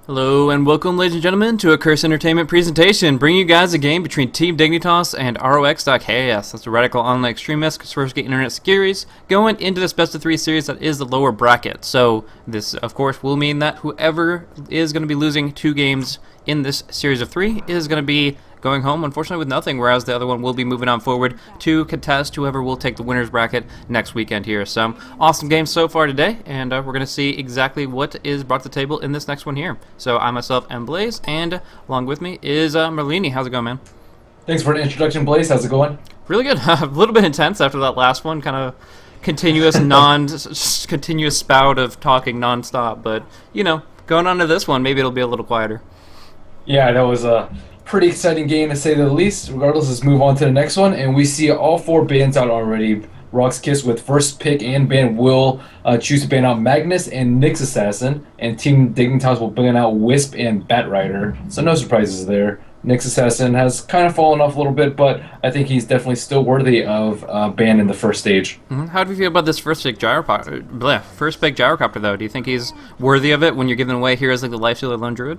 Hello and welcome, ladies and gentlemen, to a Curse Entertainment presentation, bringing you guys a game between Team Dignitas and RoX.KIS. That's a radical online extremist conspiracy internet series going into this best of 3 series that is the lower bracket. So this, of course, will mean that whoever is going to be losing 2 games in this series of 3 is going to be going home, unfortunately, with nothing, whereas the other one will be moving on forward to contest whoever will take the winner's bracket next weekend here. So, awesome game so far today, and we're going to see exactly what is brought to the table in this next one here. So, I myself am Blaze, and along with me is Merlini. How's it going, man? Thanks for the introduction, Blaze. How's it going? Really good. A little bit intense after that last one, kind of continuous, continuous spout of talking nonstop, but, you know, going on to this one, maybe it'll be a little quieter. Yeah, that was a pretty exciting game to say the least. Regardless, let's move on to the next one, and we see all 4 bans out already. RoX.KIS with first pick and ban will choose to ban out Magnus and Nyx Assassin, and Team Dignitas will ban out Wisp and Batrider. So no surprises there. Nyx Assassin has kind of fallen off a little bit, but I think he's definitely still worthy of ban in the first stage. How do you feel about this first pick gyrocopter, though? Do you think he's worthy of it when you're giving away heroes like the Lifestealer Lone Druid?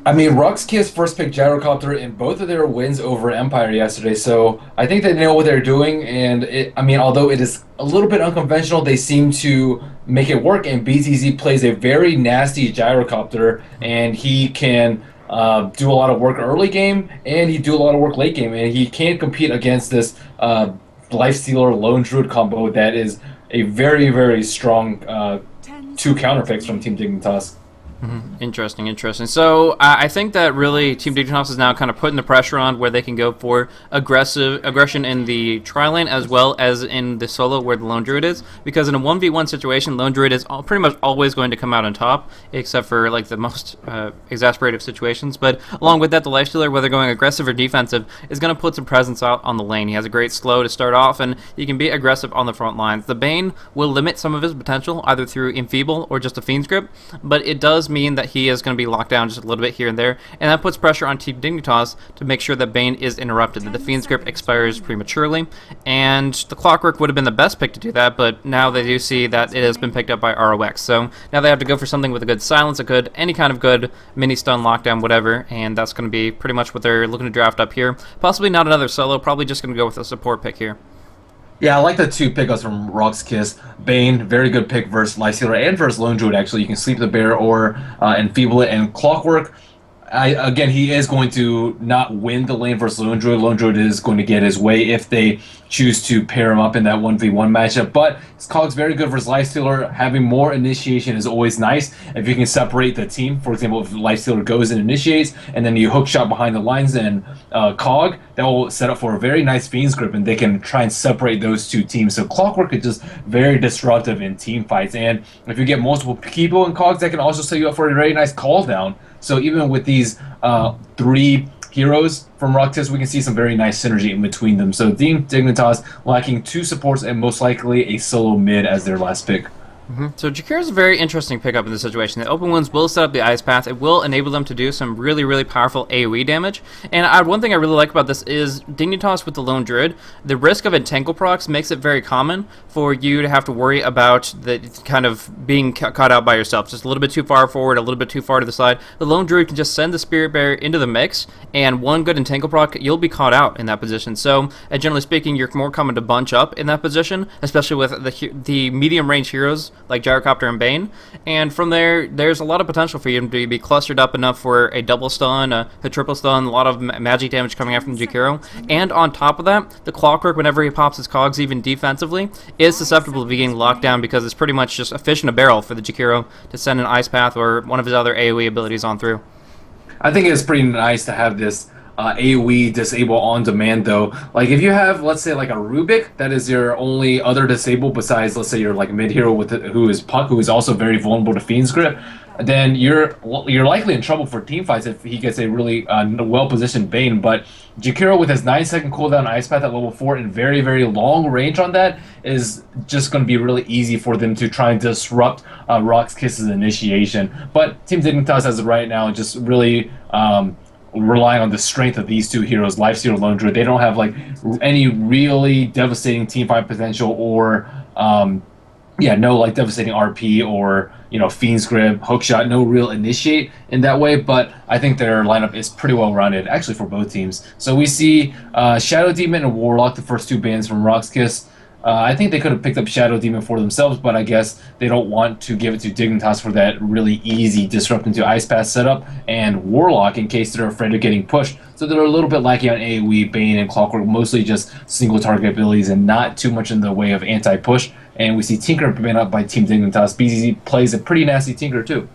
I mean, RoX.KIS first pick Gyrocopter in both of their wins over Empire yesterday, so I think they know what they're doing, and although it is a little bit unconventional, they seem to make it work, and BTZ plays a very nasty Gyrocopter, and he can do a lot of work early game, and he do a lot of work late game, and he can't compete against this Lifestealer Lone Druid combo that is a very, very strong 2 counter picks from Team Dignitas. Interesting. So I think that really Team Dignitas is now kind of putting the pressure on where they can go for aggression in the tri-lane as well as in the solo where the Lone Druid is, because in a 1v1 situation, Lone Druid is pretty much always going to come out on top, except for like the most exasperative situations. But along with that, the Lifestealer, whether going aggressive or defensive, is going to put some presence out on the lane. He has a great slow to start off, and he can be aggressive on the front lines. The Bane will limit some of his potential, either through Enfeeble or just a Fiend's Grip, but it does mean that he is going to be locked down just a little bit here and there, and that puts pressure on Team Dignitas to make sure that Bane is interrupted, that the Fiend's Grip expires prematurely, and the Clockwork would have been the best pick to do that, but now they do see that it has been picked up by RoX, so now they have to go for something with a good silence, any kind of good mini stun, lockdown, whatever, and that's going to be pretty much what they're looking to draft up here. Possibly not another solo, probably just going to go with a support pick here. Yeah, I like the 2 pickups from RoX.KIS. Bane, very good pick versus Lifestealer and versus Lone Druid, actually. You can sleep the bear or enfeeble it. And Clockwork, again, he is going to not win the lane versus Lone Druid. Lone Druid is going to get his way if they choose to pair him up in that 1v1 matchup. But his Cog's very good versus Lifestealer. Having more initiation is always nice. If you can separate the team, for example, if Lifestealer goes and initiates, and then you hook shot behind the lines and Cog, that will set up for a very nice Fiend's Grip, and they can try and separate those 2 teams. So Clockwork is just very disruptive in team fights. And if you get multiple people and Cogs, that can also set you up for a very nice call down. So even with these 3 heroes from RoX.KIS, we can see some very nice synergy in between them. So Team Dignitas lacking 2 supports and most likely a solo mid as their last pick. So Jakiro is a very interesting pickup in this situation. The open wounds will set up the ice path. It will enable them to do some really, really powerful AoE damage. And one thing I really like about this is Dignitas with the Lone Druid. The risk of entangle procs makes it very common for you to have to worry about the kind of being caught out by yourself. Just a little bit too far forward, a little bit too far to the side. The Lone Druid can just send the Spirit Bearer into the mix, and one good entangle proc, you'll be caught out in that position. So generally speaking, you're more common to bunch up in that position, especially with the medium range heroes like Gyrocopter and Bane, and from there, there's a lot of potential for you to be clustered up enough for a double stun, a triple stun, a lot of magic damage coming out from Jakiro, and on top of that, the Clockwork, whenever he pops his cogs even defensively, is susceptible to being locked down because it's pretty much just a fish in a barrel for the Jakiro to send an Ice Path or one of his other AoE abilities on through. I think it's pretty nice to have this AoE disable on demand, though. Like if you have, let's say, like a Rubik that is your only other disable besides, let's say, your like mid hero with who is Puck, who is also very vulnerable to Fiend's Grip, then you're likely in trouble for team fights if he gets a really well positioned Bane. But Jakiro with his 9-second cooldown Ice Path at level 4 and very, very long range on that is just going to be really easy for them to try and disrupt RoX.KIS's initiation. But Team Dignitas as of right now just really relying on the strength of these 2 heroes, Lifestealer, Lone Druid. They don't have like any really devastating team fight potential or yeah, no like devastating RP or Fiend's Grip, Hookshot, no real initiate in that way. But I think their lineup is pretty well rounded actually for both teams. So we see Shadow Demon and Warlock, the first two bans from RoX.KIS. I think they could have picked up Shadow Demon for themselves, but I guess they don't want to give it to Dignitas for that really easy disrupt into Ice Path setup, and Warlock in case they're afraid of getting pushed. So they're a little bit lacking on AoE, Bane, and Clockwork, mostly just single target abilities and not too much in the way of anti-push. And we see Tinker banned up by Team Dignitas. BZZ plays a pretty nasty Tinker too.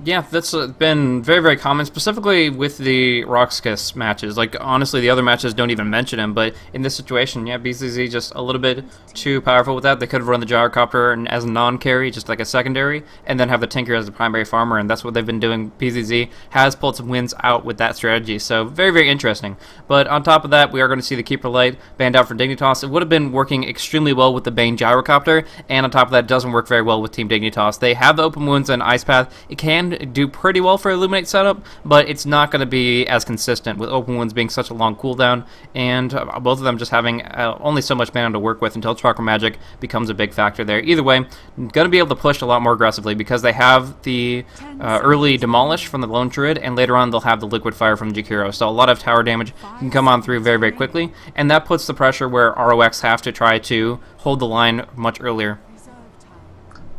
Yeah, that's been very, very common, specifically with the RoX.KIS matches. Like, honestly, the other matches don't even mention him, but in this situation, yeah, BZZ just a little bit too powerful with that. They could have run the Gyrocopter and as a non-carry, just like a secondary, and then have the Tinker as the primary farmer, and that's what they've been doing. BZZ has pulled some wins out with that strategy, so very, very interesting. But on top of that, we are going to see the Keeper Light banned out for Dignitas. It would have been working extremely well with the Bane Gyrocopter, and on top of that, it doesn't work very well with Team Dignitas. They have the open wounds and Ice Path. It can do pretty well for Illuminate setup, but it's not going to be as consistent with open wounds being such a long cooldown, and both of them just having only so much mana to work with until Chakra Magic becomes a big factor there. Either way, going to be able to push a lot more aggressively because they have the early Demolish from the Lone Druid, and later on they'll have the Liquid Fire from Jakiro, so a lot of tower damage can come on through very, very quickly, and that puts the pressure where ROX have to try to hold the line much earlier.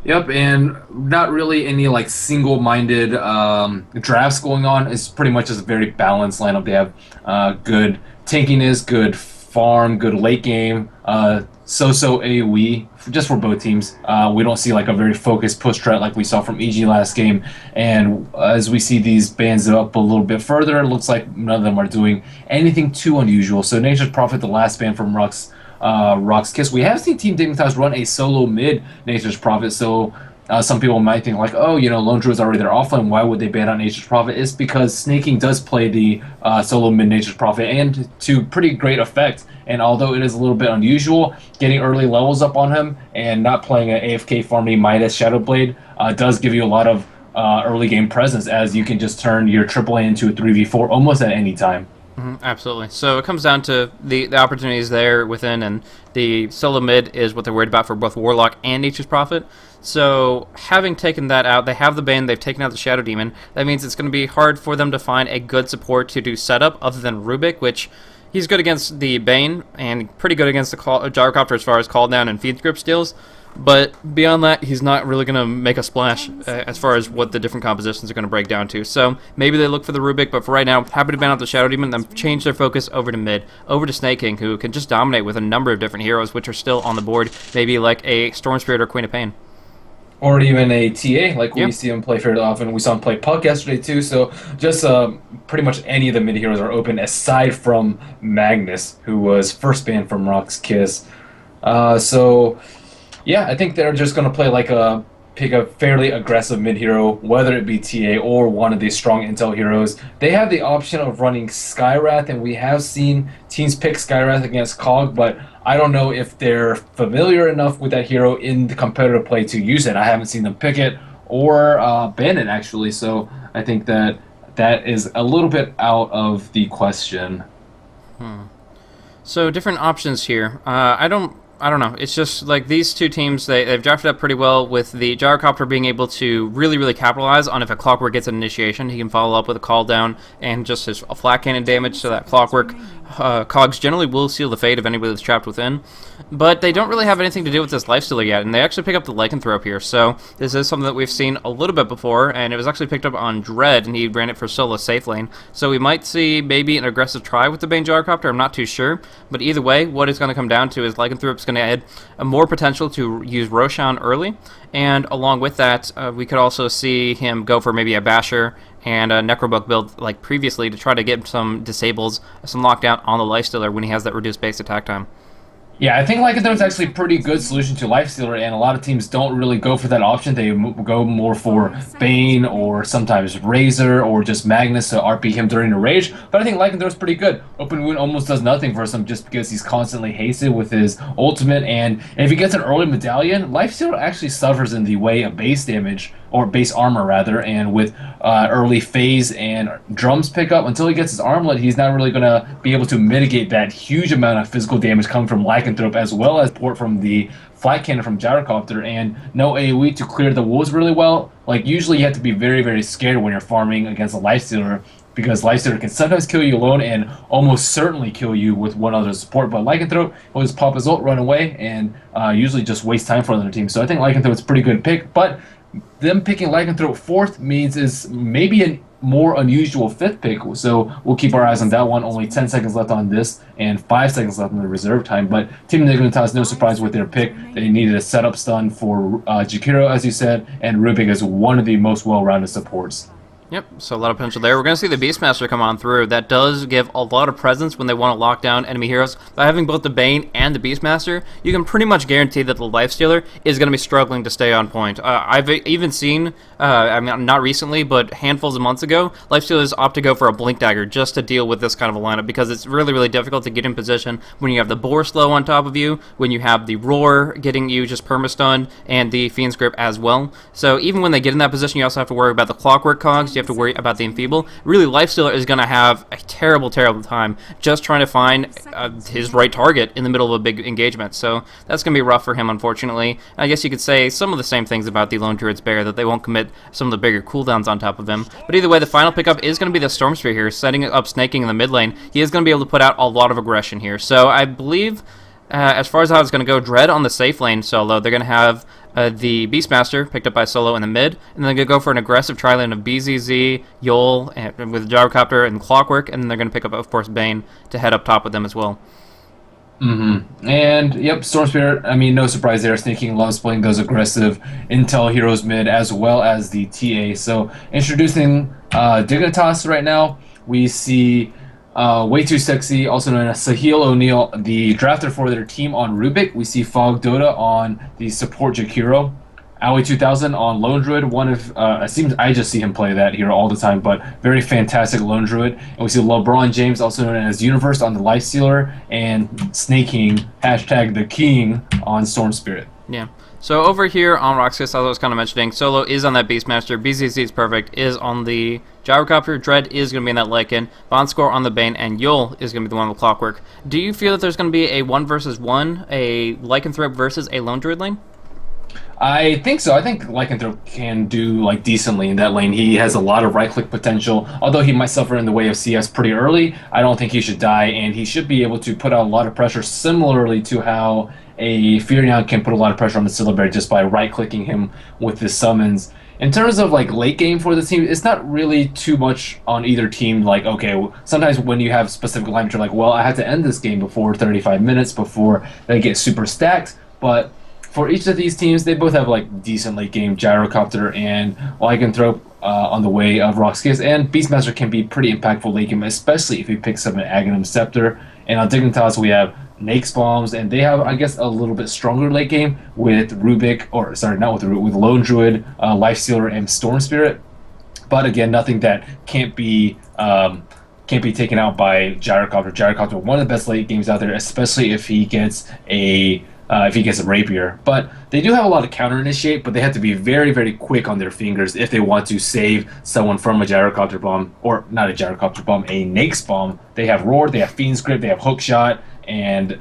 Yep, and not really any like single-minded drafts going on. It's pretty much just a very balanced lineup. They have good tankiness, good farm, good late game, so-so AoE just for both teams. We don't see like a very focused push strat like we saw from EG last game. And as we see these bans up a little bit further, it looks like none of them are doing anything too unusual. So Nature's Prophet, the last ban from RoX.KIS. We have seen Team Dignitas run a solo mid Nature's Prophet, so some people might think like, oh, Lone Druid's already there offline, why would they ban out Nature's Prophet? It's because Snaking does play the solo mid Nature's Prophet, and to pretty great effect. And although it is a little bit unusual, getting early levels up on him and not playing an AFK farming Midas Shadowblade does give you a lot of early game presence, as you can just turn your AAA into a 3v4 almost at any time. Absolutely. So it comes down to the opportunities there within, and the solo mid is what they're worried about for both Warlock and Nature's Prophet. So having taken that out, they have the Bane, they've taken out the Shadow Demon. That means it's going to be hard for them to find a good support to do setup other than Rubik, which he's good against the Bane and pretty good against the Gyrocopter as far as call down and feed grip steals. But beyond that, he's not really going to make a splash as far as what the different compositions are going to break down to. So maybe they look for the Rubik, but for right now, happy to ban out the Shadow Demon, then change their focus over to mid, over to Snake King, who can just dominate with a number of different heroes, which are still on the board, maybe like a Storm Spirit or Queen of Pain. Or even a TA, like we see him play fairly often. We saw him play Puck yesterday too, so just pretty much any of the mid heroes are open, aside from Magnus, who was first banned from RoX.KIS. Yeah, I think they're just going to play like pick a fairly aggressive mid hero, whether it be TA or one of these strong intel heroes. They have the option of running Skywrath, and we have seen teams pick Skywrath against Cog, but I don't know if they're familiar enough with that hero in the competitive play to use it. I haven't seen them pick it or ban it, actually, so I think that is a little bit out of the question. So different options here. I don't know. It's just like these two teams, they've drafted up pretty well with the Gyrocopter being able to really, really capitalize on if a Clockwork gets an initiation. He can follow up with a call down and just his flat cannon damage, so that Clockwork cogs generally will seal the fate of anybody that's trapped within. But they don't really have anything to do with this Lifestealer yet, and they actually pick up the Lycanthrope here. So this is something that we've seen a little bit before, and it was actually picked up on Dread, and he ran it for solo safe lane. So we might see maybe an aggressive try with the Bane Gyrocopter, I'm not too sure. But either way, what it's going to come down to is Lycanthrope's going to add a more potential to use Roshan early, and along with that, we could also see him go for maybe a Basher and a Necrobook build like previously to try to get some disables, some lockdown on the Lifestealer when he has that reduced base attack time. Yeah, I think Lycanthrope's actually a pretty good solution to Lifestealer, and a lot of teams don't really go for that option. They go more for Bane or sometimes Razor or just Magnus to RP him during the rage. But I think Lycanthrope's pretty good. Open Wound almost does nothing for him just because he's constantly hasted with his ultimate, and if he gets an early medallion, Lifestealer actually suffers in the way of base damage or base armor rather, and with early phase and drums pickup, until he gets his armlet, he's not really going to be able to mitigate that huge amount of physical damage coming from Lycanthrope, as well as port from the flight cannon from Gyrocopter, and no AoE to clear the wolves really well. Like, usually you have to be very, very scared when you're farming against a Lifestealer, because Lifestealer can sometimes kill you alone and almost certainly kill you with one other support. But Lycanthrope will just pop his ult, run away, and usually just waste time for other teams. So I think Lycanthrope is a pretty good pick, but them picking Lycanthrope 4th means is maybe a more unusual 5th pick, so we'll keep our eyes on that one. Only 10 seconds left on this and 5 seconds left in the reserve time, but Team Dignitas, no surprise with their pick. They needed a setup stun for Jakiro, as you said, and Rubik is one of the most well-rounded supports. Yep, so a lot of potential there. We're going to see the Beastmaster come on through. That does give a lot of presence when they want to lock down enemy heroes. By having both the Bane and the Beastmaster, you can pretty much guarantee that the Lifestealer is going to be struggling to stay on point. I've even seen, I mean, not recently, but handfuls of months ago, Lifestealers opt to go for a Blink Dagger just to deal with this kind of a lineup, because it's really, really difficult to get in position when you have the Boar Slow on top of you, when you have the Roar getting you just perma-stunned, and the Fiend's Grip as well. So even when they get in that position, you also have to worry about the Clockwork cogs, you have to worry about the Enfeeble. Really, Lifestealer is going to have a terrible, terrible time just trying to find his right target in the middle of a big engagement. So that's going to be rough for him, unfortunately. I guess you could say some of the same things about the Lone Druid's Bear, that they won't commit some of the bigger cooldowns on top of him. But either way, the final pickup is going to be the Storm Spear here, setting up Snaking in the mid lane. He is going to be able to put out a lot of aggression here. So I believe, as far as how it's going to go, Dread on the safe lane solo. They're going to have the Beastmaster picked up by Solo in the mid, and then they're going to go for an aggressive tri-lane of BZZ, Yol, and with Gyrocopter and Clockwork, and then they're going to pick up, of course, Bane to head up top with them as well. And, yep, Storm Spirit, I mean, no surprise there. Sneaking loves playing those aggressive Intel heroes mid as well as the TA. So, introducing Dignitas right now, we see Way Too Sexy, also known as Sahil O'Neal, the drafter for their team on Rubik. We see Fog Dota on the support Jakiro. Aoi 2000 on Lone Druid, one of, it seems I just see him play that hero all the time, but very fantastic Lone Druid. And we see LeBron James, also known as Universe, on the Lifestealer, and Snaking, hashtag the King, on Storm Spirit. Yeah. So over here on RoX.KIS, as I was kind of mentioning, Solo is on that Beastmaster, BZZ is perfect, is on the Gyrocopter, Dread is going to be in that Lycan, Bonscore on the Bane, and Yul is going to be the one with Clockwork. Do you feel that there's going to be a 1 versus 1, a Lycanthrope versus a Lone Druid lane? I think so. I think Lycanthrope can do like decently in that lane. He has a lot of right-click potential. Although he might suffer in the way of CS pretty early, I don't think he should die, and he should be able to put out a lot of pressure, similarly to how a Furion can put a lot of pressure on the Syllabary just by right-clicking him with his summons. In terms of like late game for the team, it's not really too much on either team. Like, okay, sometimes when you have specific alignment, you're like, well, I have to end this game before 35 minutes before they get super stacked, but for each of these teams, they both have like decent late game. Gyrocopter and Lycanthrope on the way of RoX.KIS, and Beastmaster can be pretty impactful late game, especially if he picks up an Aghanim Scepter. And on Dignitas, we have Nake's Bombs, and they have, I guess, a little bit stronger late game with Rubik, or sorry, not with Rubik, with Lone Druid, Lifestealer, and Storm Spirit. But again, nothing that can't be taken out by Gyrocopter. Gyrocopter, one of the best late games out there, especially if he gets a rapier. But they do have a lot of counter initiate, but they have to be very, very quick on their fingers if they want to save someone from a Gyrocopter bomb, or not a Gyrocopter bomb, a Nake's Bomb. They have Roar, they have Fiend's Grip, they have Hookshot, and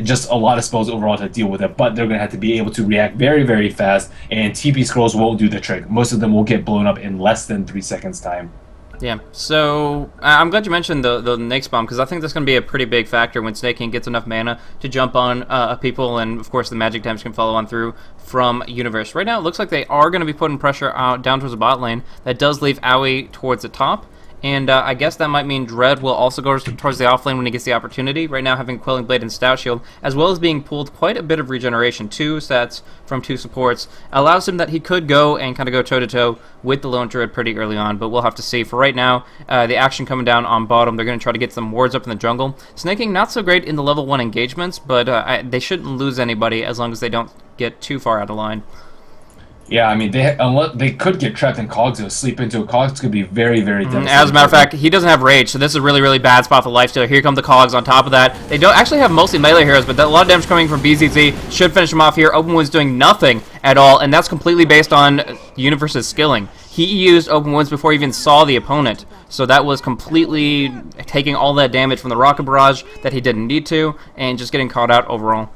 just a lot of spells overall to deal with it. But they're going to have to be able to react very, very fast, and TP scrolls won't do the trick. Most of them will get blown up in less than 3 seconds time. Yeah, so I'm glad you mentioned the Nake's Bomb, because I think that's going to be a pretty big factor when Snaking gets enough mana to jump on people, and of course the magic damage can follow on through from Universe. Right now it looks like they are going to be putting pressure out down towards the bot lane. That does leave Aoi towards the top. And I guess that might mean Dread will also go towards the offlane when he gets the opportunity. Right now, having Quelling Blade and Stout Shield, as well as being pulled quite a bit of regeneration, 2 stats from 2 supports, allows him that he could go and kind of go toe-to-toe with the Lone Druid pretty early on, but we'll have to see. For right now, the action coming down on bottom, they're going to try to get some wards up in the jungle. Snaking, not so great in the level 1 engagements, but they shouldn't lose anybody as long as they don't get too far out of line. Yeah, I mean, unless they could get trapped in Cogs, or sleep into a Cogs could be very, very devastating. As a matter of fact, he doesn't have rage, so this is a really, really bad spot for lifesteal. Here come the Cogs on top of that. They don't actually have mostly melee heroes, but a lot of damage coming from BZZ should finish him off here. Open Wounds doing nothing at all, and that's completely based on Universe's skilling. He used Open Wounds before he even saw the opponent, so that was completely taking all that damage from the Rocket Barrage that he didn't need to, and just getting caught out overall.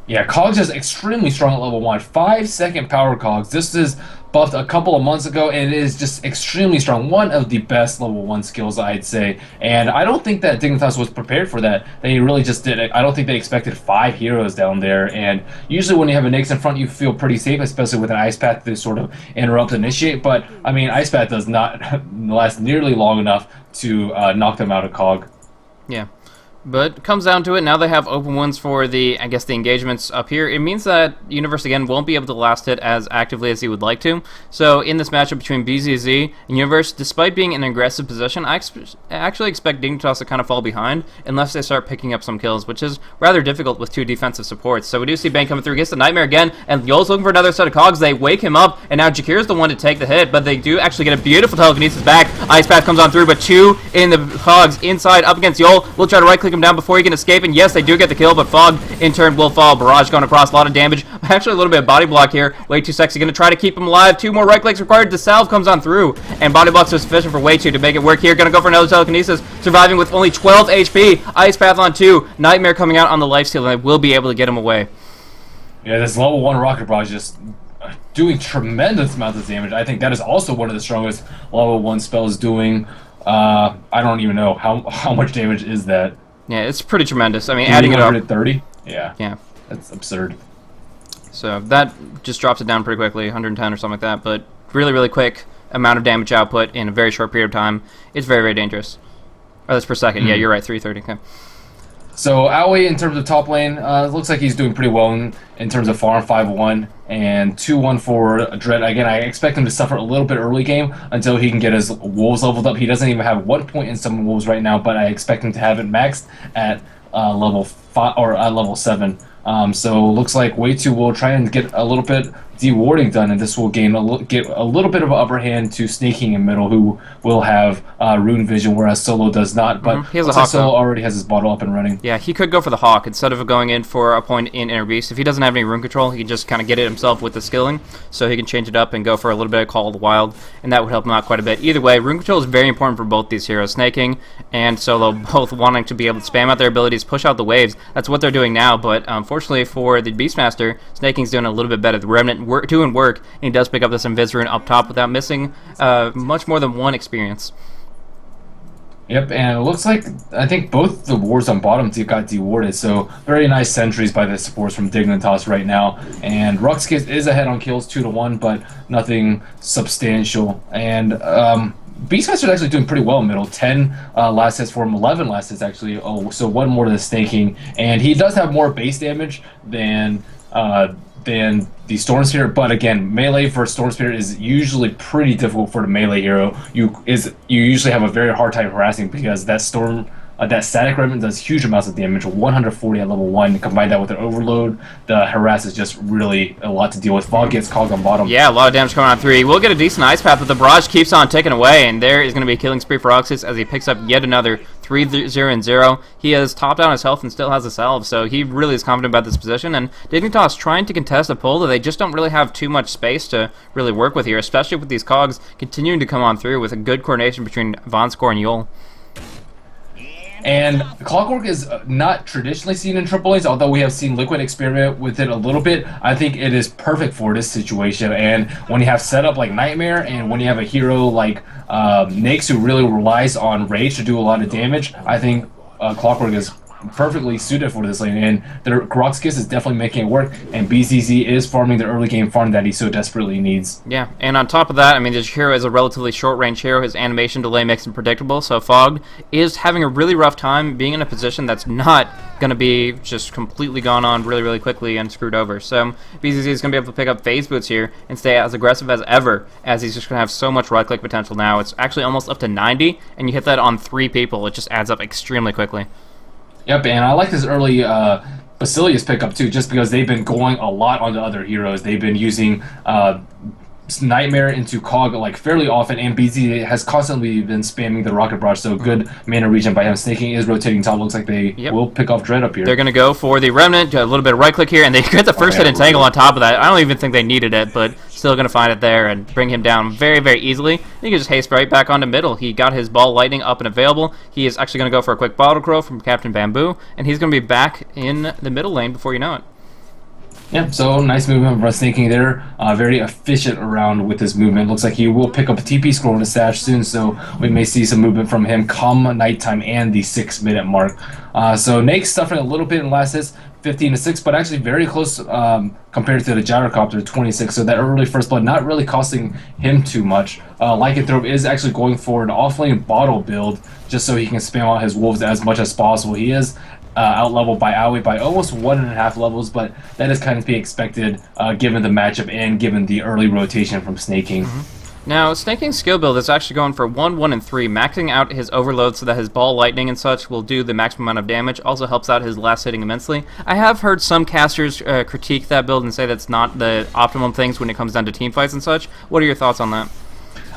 Yeah, Cogs is extremely strong at level 1. 5-second power Cogs. This is buffed a couple of months ago, and it is just extremely strong. One of the best level 1 skills, I'd say. And I don't think that Dignitas was prepared for that. They really just did it. I don't think they expected 5 heroes down there. And usually when you have a Nyx in front, you feel pretty safe, especially with an Ice Path to sort of interrupt and initiate. But, I mean, Ice Path does not last nearly long enough to knock them out of Cog. Yeah. But it comes down to it, now they have open wounds for the, I guess, the engagements up here. It means that Universe, again, won't be able to last hit as actively as he would like to. So in this matchup between BZZ and Universe, despite being in an aggressive position, I actually expect Dignitas to kind of fall behind unless they start picking up some kills, which is rather difficult with 2 defensive supports. So we do see Bane coming through, gets the Nightmare again, and Yol's looking for another set of Cogs. They wake him up, and now Jakir's the one to take the hit, but they do actually get a beautiful telekinesis back. Ice Path comes on through, but 2 in the Cogs inside up against Yol. We'll try to right-click him down before he can escape, and yes, they do get the kill, but Fog in turn will fall. Barrage going across, a lot of damage. Actually, a little bit of body block here. Way Too Sexy going to try to keep him alive. 2 more right clicks required. The salve comes on through, and body blocks are sufficient for Way Too to make it work here. Going to go for another telekinesis, surviving with only 12 HP. Ice Path on 2. Nightmare coming out on the lifesteal, and they will be able to get him away. Yeah, this level 1 Rocket Barrage just doing tremendous amounts of damage. I think that is also one of the strongest level 1 spells doing. I don't even know how much damage is that. Yeah, it's pretty tremendous. I mean, adding it up. 130? Yeah. Yeah. That's absurd. So that just drops it down pretty quickly, 110 or something like that. But really, really quick amount of damage output in a very short period of time. It's very, very dangerous. Oh, that's per second. Yeah, you're right, 330. Okay. So Aoi, in terms of top lane, looks like he's doing pretty well in terms of farm. 5-1 and 2-1 for Dread. Again, I expect him to suffer a little bit early game until he can get his wolves leveled up. He doesn't even have 1 point in summon wolves right now, but I expect him to have it maxed at level 5 or at level 7. So looks like Way Too will try and get a little bit dewarding done, and this will get a little bit of an upper hand to Snaking in middle, who will have Rune Vision, whereas Solo does not. But he has a Hawk, Solo already has his bottle up and running. Yeah, he could go for the Hawk instead of going in for a point in Inner Beast. If he doesn't have any rune control, he can just kind of get it himself with the skilling, so he can change it up and go for a little bit of Call of the Wild, and that would help him out quite a bit. Either way, rune control is very important for both these heroes, Snaking and Solo, both wanting to be able to spam out their abilities, push out the waves. That's what they're doing now, but unfortunately for the Beastmaster, Snaking's doing a little bit better. The Remnant doing work, and he does pick up this Invis rune up top without missing much more than 1 experience. Yep, and it looks like, I think both the wards on bottom got dewarded, so very nice sentries by the supports from Dignitas right now. And RoX.KIS is ahead on kills 2-1, but nothing substantial. And Beastmaster is actually doing pretty well in middle. 10 last hits for him, 11 last hits actually. Oh, so 1 more to the Snaking. And he does have more base damage than the Storm Spirit, but again, melee for Storm Spirit is usually pretty difficult for the melee hero. You usually have a very hard time harassing because that that static remnant does huge amounts of damage, 140 at level 1. Combine that with an overload, the harass is just really a lot to deal with. Fog gets Cog on bottom. Yeah, a lot of damage coming on 3. We'll get a decent Ice Path, but the barrage keeps on ticking away, and there is going to be a killing spree for RoX.KIS as he picks up yet another 3-0-0. He has topped down his health and still has a salve, so he really is confident about this position. And Dignitas trying to contest a pull that they just don't really have too much space to really work with here, especially with these Cogs continuing to come on through with a good coordination between Vonscore and Yol. And Clockwork is not traditionally seen in triple lanes, although we have seen Liquid experiment with it a little bit. I think it is perfect for this situation. And when you have setup like Nightmare, and when you have a hero like Nyx who really relies on Rage to do a lot of damage, I think Clockwork is perfectly suited for this lane, and RoX.KIS is definitely making it work, and BZZ is farming the early game farm that he so desperately needs. Yeah, and on top of that, I mean, this hero is a relatively short-range hero. His animation delay makes him predictable, so Fog is having a really rough time being in a position that's not going to be just completely gone on really, really quickly and screwed over. So BZZ is going to be able to pick up phase boots here and stay as aggressive as ever, as he's just going to have so much right-click potential now. It's actually almost up to 90, and you hit that on 3 people. It just adds up extremely quickly. Yep, and I like this early Basilius pickup too, just because they've been going a lot on the other heroes. They've been using Nightmare into Cog like fairly often, and BZ has constantly been spamming the Rocket Barrage, so good mana region by him. Snaking is rotating top. Looks like they will pick off Dread up here. They're going to go for the Remnant, a little bit of right click here, and they get the first hit Entangle on top of that. I don't even think they needed it, but still going to find it there and bring him down very, very easily. He can just haste right back onto middle. He got his Ball Lightning up and available. He is actually going to go for a quick Bottle Crow from Captain Bamboo, and he's going to be back in the middle lane before you know it. Yeah, so nice movement from Snaking there. Very efficient around with his movement. Looks like he will pick up a TP scroll in the stash soon, so we may see some movement from him come nighttime and the 6-minute mark. So Nake's suffering a little bit in the last hits, 15-6, but actually very close compared to the Gyrocopter, 26. So that early first blood not really costing him too much. Lycanthrope is actually going for an offlane bottle build just so he can spam out his wolves as much as possible. He is out-leveled by Aoi by almost 1.5 levels, but that is kind of to be expected given the matchup and given the early rotation from Snaking. Now, Snaking's skill build is actually going for 1, 1, and 3, maxing out his overload so that his Ball Lightning and such will do the maximum amount of damage. Also helps out his last hitting immensely. I have heard some casters critique that build and say that's not the optimum things when it comes down to team fights and such. What are your thoughts on that?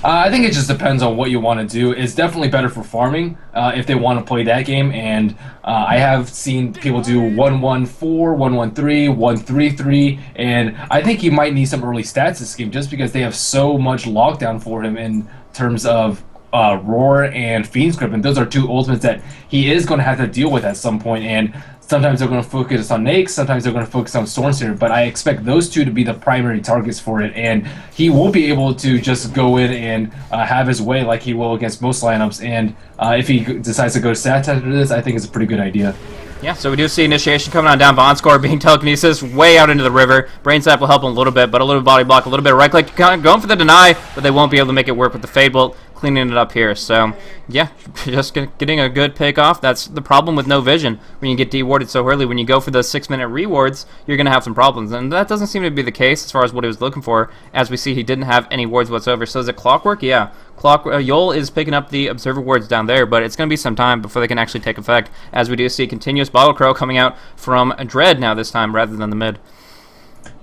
I think it just depends on what you want to do. It's definitely better for farming if they want to play that game, and I have seen people do 1-1-4, 1-1-3, 1-3-3, and I think you might need some early stats this game just because they have so much lockdown for him in terms of Roar and Fiend's Grip, and those are two ultimates that he is going to have to deal with at some point, and sometimes they're going to focus on Nakes, sometimes they're going to focus on Stormseer, but I expect those two to be the primary targets for it, and he won't be able to just go in and have his way like he will against most lineups, and if he decides to go stats after this, I think it's a pretty good idea. Yeah, so we do see Initiation coming on down, Bond Score being Telekinesis way out into the river. Brain Sap will help him a little bit, but a little body block, a little bit of right click, going for the deny, but they won't be able to make it work with the Fade Bolt, cleaning it up here. So, yeah, just getting a good pick off. That's the problem with no vision. When you get dewarded so early, when you go for those 6-minute rewards, you're going to have some problems. And that doesn't seem to be the case as far as what he was looking for. As we see, he didn't have any wards whatsoever. So is it Clockwork? Yeah. Yol is picking up the Observer wards down there, but it's going to be some time before they can actually take effect, as we do see continuous Bottle Crow coming out from Dread now this time rather than the mid.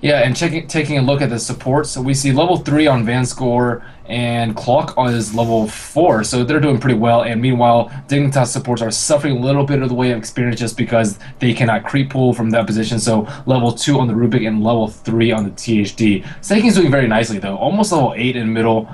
Yeah, and taking a look at the support, so we see level 3 on Vanscore and Clock is level 4, so they're doing pretty well, and meanwhile, Dignitas supports are suffering a little bit of the way of experience just because they cannot creep pull from that position, so level 2 on the Rubik and level 3 on the THD. Snaking's doing very nicely though, almost level 8 in middle.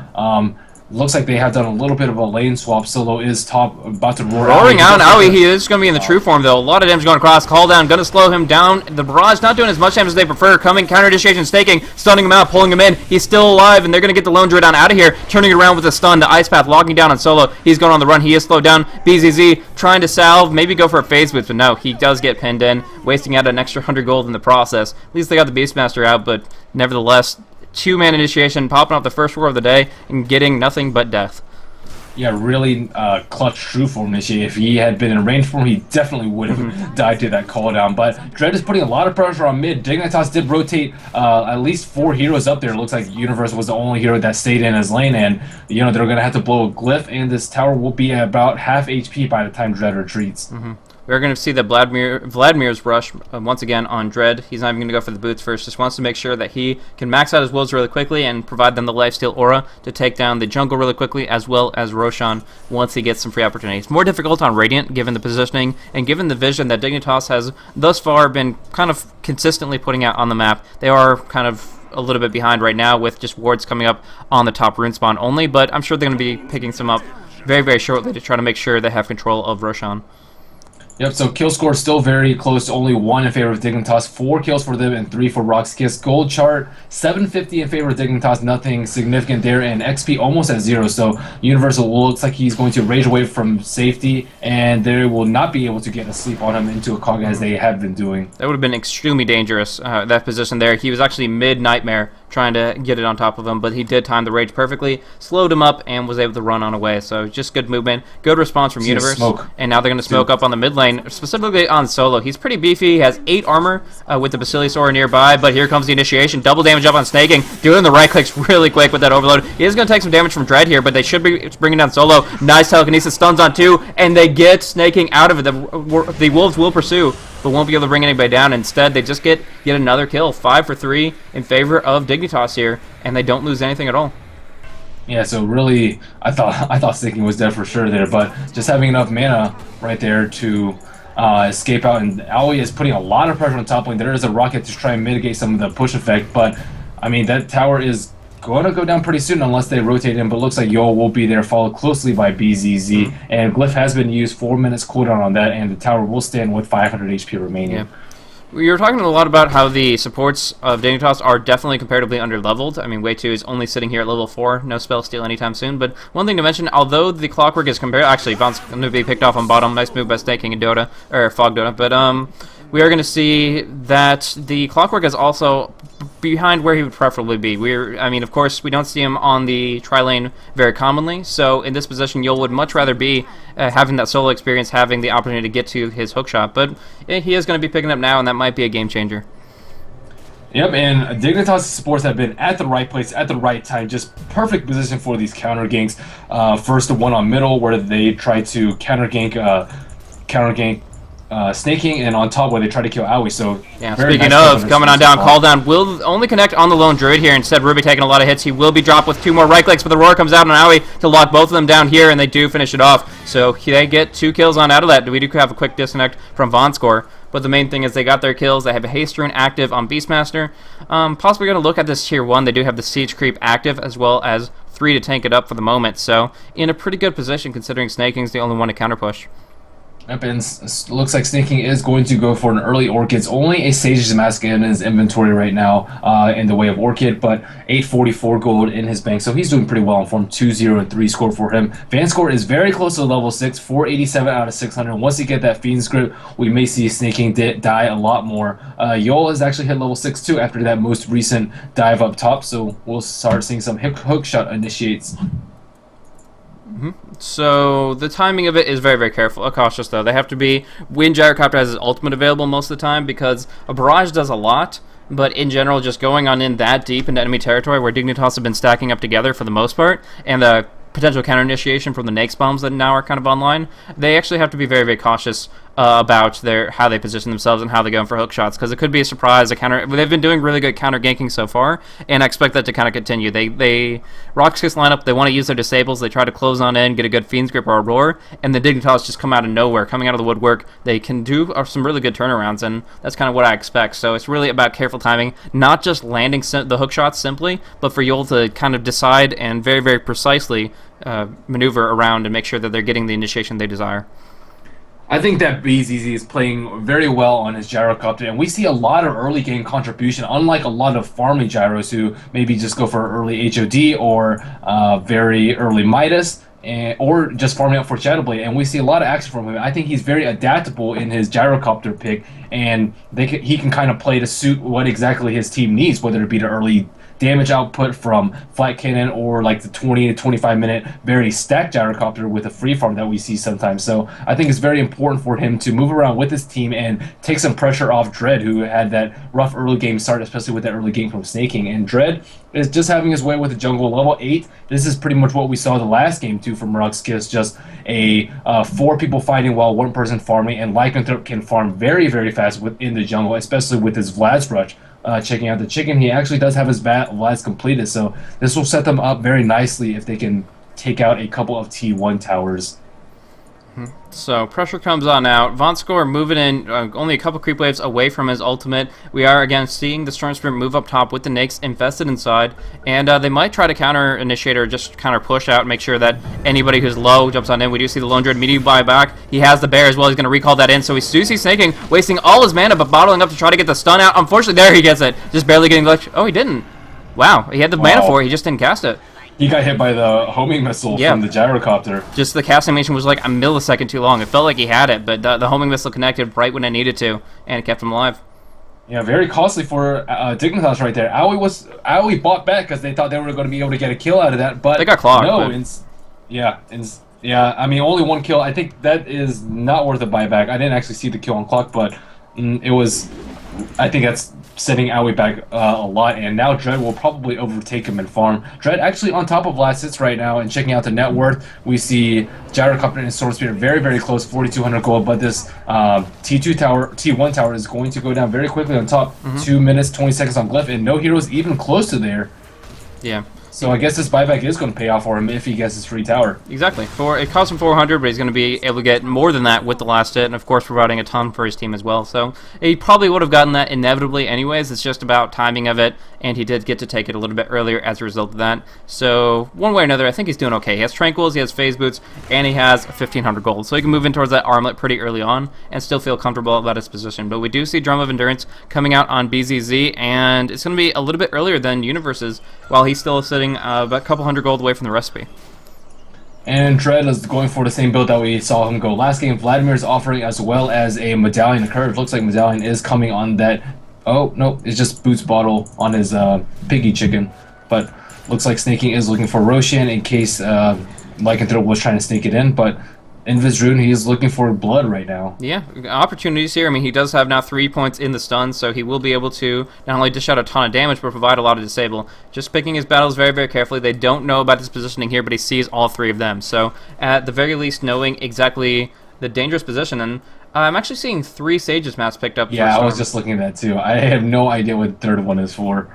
Looks like they have done a little bit of a lane swap. Solo is top, about to roar out. Roaring out, Aoi, he is going to be in the true form, though. A lot of damage going across. Call down, going to slow him down. The barrage not doing as much damage as they prefer. Coming, counter initiation, Snaking, stunning him out, pulling him in. He's still alive, and they're going to get the Lone Druid on out of here. Turning it around with a stun. The Ice Path logging down on Solo. He's going on the run. He is slowed down. BZZ trying to salve, maybe go for a phase boost, but no, he does get pinned in, wasting out an extra 100 gold in the process. At least they got the Beastmaster out, but nevertheless, 2-man initiation, popping off the first roar of the day, and getting nothing but death. Yeah, really clutch true form this year. If he had been in range form, he definitely would have died to that call down. But Dread is putting a lot of pressure on mid. Dignitas did rotate at least 4 heroes up there. It looks like Universe was the only hero that stayed in his lane, and you know they're going to have to blow a glyph, and this tower will be at about half HP by the time Dread retreats. We're going to see that Vladimir's rush once again on Dread. He's not even going to go for the boots first. Just wants to make sure that he can max out his wolves really quickly and provide them the lifesteal aura to take down the jungle really quickly, as well as Roshan once he gets some free opportunities. More difficult on Radiant given the positioning and given the vision that Dignitas has thus far been kind of consistently putting out on the map. They are kind of a little bit behind right now with just wards coming up on the top rune spawn only, but I'm sure they're going to be picking some up very, very shortly to try to make sure they have control of Roshan. Yep, so kill score still very close to only 1 in favor of Dignitas, 4 kills for them and 3 for RoX.KIS. Gold chart, 750 in favor of Dignitas, nothing significant there, and XP almost at 0, so Universal looks like he's going to rage away from safety, and they will not be able to get a sleep on him into a Cog as they have been doing. That would have been extremely dangerous, that position there. He was actually mid-Nightmare trying to get it on top of him, but he did time the rage perfectly, slowed him up, and was able to run on away, so just good movement, good response from Universe, and now they're going to smoke up on the mid lane, specifically on Solo. He's pretty beefy. He has 8 armor with the Basilius Aura nearby, but here comes the initiation. Double damage up on Snaking, doing the right clicks really quick with that overload. He is going to take some damage from Dread here, but they should be bringing down Solo. Nice telekinesis, stuns on 2, and they get Snaking out of it. The Wolves will pursue but won't be able to bring anybody down. Instead, they just get yet another kill, 5 for 3 in favor of Dignitas here, and they don't lose anything at all. Yeah, so really, I thought Snaking was dead for sure there, but just having enough mana right there to escape out, and Aoi is putting a lot of pressure on top lane. There is a rocket to try and mitigate some of the push effect, but I mean that tower is going to go down pretty soon unless they rotate in, but looks like Yo will be there, followed closely by BZZ, and Glyph has been used, 4 minutes cooldown on that, and the tower will stand with 500 HP remaining. Yeah. We were talking a lot about how the supports of Dignitas are definitely comparatively under-leveled. I mean, Way 2 is only sitting here at level 4, no spell steal anytime soon. But one thing to mention, although the Clockwork is compared... Actually, Vaughn's going to be picked off on bottom. Nice move by Snaking in Dota, or Fog Dota. But we are going to see that the Clockwork is also behind where he would preferably be. I mean, of course, we don't see him on the tri-lane very commonly, so in this position, Yul would much rather be having that solo experience, having the opportunity to get to his hookshot, but he is going to be picking up now, and that might be a game changer. Yep, and Dignitas supports have been at the right place at the right time, just perfect position for these counter ganks. First, the one on middle where they try to counter gank Snaking, and on top where they try to kill Aoi. So yeah, speaking of, coming on down, call down will only connect on the lone druid here. Instead, Ruby taking a lot of hits. He will be dropped with 2 more right clicks, but the roar comes out on Aoi to lock both of them down here, and they do finish it off. So they get 2 kills on out of that. We do have a quick disconnect from Vaughn's score, but the main thing is they got their kills. They have a haste rune active on Beastmaster. Possibly going to look at this tier 1. They do have the siege creep active as well as 3 to tank it up for the moment. So in a pretty good position considering Snaking's the only one to counter push. Yep, and looks like Snaking is going to go for an early Orchid. Only a Sage's Mask in his inventory right now in the way of Orchid, but 844 gold in his bank, so he's doing pretty well in form. 2-0 and 3 score for him. Van score is very close to level 6, 487 out of 600. Once he get that Fiend's Grip, we may see Snaking die a lot more. Yol has actually hit level 6 too after that most recent dive up top, so we'll start seeing some hook shot initiates. So the timing of it is very, very cautious though. They have to be when Gyrocopter has his ultimate available most of the time, because a barrage does a lot, but in general, just going on in that deep into enemy territory where Dignitas have been stacking up together for the most part, and the potential counter initiation from the Nake's bombs that now are kind of online, they actually have to be very, very cautious about how they position themselves and how they go in for hook shots, because it could be a surprise. They've been doing really good counter ganking so far, and I expect that to kind of continue. They RoX.KIS lineup, they want to use their disables, they try to close on in, get a good Fiend's Grip or a Roar, and the Dignitas just come out of nowhere, coming out of the woodwork. They can do some really good turnarounds, and that's kind of what I expect. So it's really about careful timing, not just landing the hook shots simply, but for Yul to kind of decide and very, very precisely maneuver around and make sure that they're getting the initiation they desire. I think that BZZ is playing very well on his Gyrocopter, and we see a lot of early game contribution, unlike a lot of farming Gyros who maybe just go for early HOD or very early Midas, or just farming up for Shadowblade, and we see a lot of action from him. I think he's very adaptable in his Gyrocopter pick, and he can kind of play to suit what exactly his team needs, whether it be the early damage output from Flight Cannon or like the 20 to 25 minute very stacked Gyrocopter with a free farm that we see sometimes. So I think it's very important for him to move around with his team and take some pressure off Dread, who had that rough early game start, especially with that early game from Snaking. And Dread is just having his way with the jungle. Level 8, this is pretty much what we saw the last game too from RoX.KIS, just a 4 people fighting while 1 person farming, and Lycanthrope can farm very, very fast within the jungle, especially with his Vlad's Rush. Checking out the chicken, he actually does have his Vlad's completed, so this will set them up very nicely if they can take out a couple of T1 towers. So pressure comes on out. Von Score moving in only a couple creep waves away from his ultimate. We are again seeing the Storm Spirit move up top with the Nakes infested inside, and they might try to counter initiate or just counter push out and make sure that anybody who's low jumps on in. We do see the Lone Druid immediately buy back. He has the bear as well. He's going to recall that in, so we do see Snaking wasting all his mana but bottling up to try to get the stun out. Unfortunately, there he gets it. Just barely getting glitched. Oh, he didn't. Wow, he had the mana for it. He just didn't cast it. He got hit by the homing missile from the Gyrocopter. Just the cast animation was like a millisecond too long. It felt like he had it, but the homing missile connected right when it needed to, and it kept him alive. Yeah, very costly for Dignitas right there. Aoi bought back because they thought they were going to be able to get a kill out of that, but they got clocked. No, I mean, only 1 kill. I think that is not worth a buyback. I didn't actually see the kill on clock, but it was. I think that's setting Aoi back a lot, and now Dread will probably overtake him in farm. Dread actually on top of last hits right now, and checking out the net worth, we see Gyrocopter and Sword Spear very, very close, 4,200 gold, but this T2 tower, T1 tower is going to go down very quickly on top. 2 minutes, 20 seconds on Glyph, and no heroes even close to there. Yeah. So I guess this buyback is going to pay off for him if he gets his free tower. Exactly. It costs him 400, but he's going to be able to get more than that with the last hit, and of course providing a ton for his team as well. So he probably would have gotten that inevitably anyways. It's just about timing of it, and he did get to take it a little bit earlier as a result of that. So one way or another, I think he's doing okay. He has Tranquils, he has Phase Boots, and he has 1,500 gold. So he can move in towards that armlet pretty early on and still feel comfortable about his position. But we do see Drum of Endurance coming out on BZZ, and it's going to be a little bit earlier than Universe's, while he's still sitting about a couple hundred gold away from the recipe. And Dread is going for the same build that we saw him go last game. Vladimir is offering as well as a Medallion Curve. Looks like Medallion is coming on that. Oh, no, it's just Boots Bottle on his Piggy Chicken. But looks like Snaking is looking for Roshan in case Lycanthrope was trying to sneak it in. But Invis Rune, he is looking for blood right now. Yeah, opportunities here. I mean, he does have now 3 points in the stun, so he will be able to not only dish out a ton of damage, but provide a lot of disable. Just picking his battles very, very carefully. They don't know about his positioning here, but he sees all 3 of them. So, at the very least, knowing exactly the dangerous position. And I'm actually seeing 3 Sages maps picked up. Yeah, I was just looking at that too. I have no idea what the third one is for.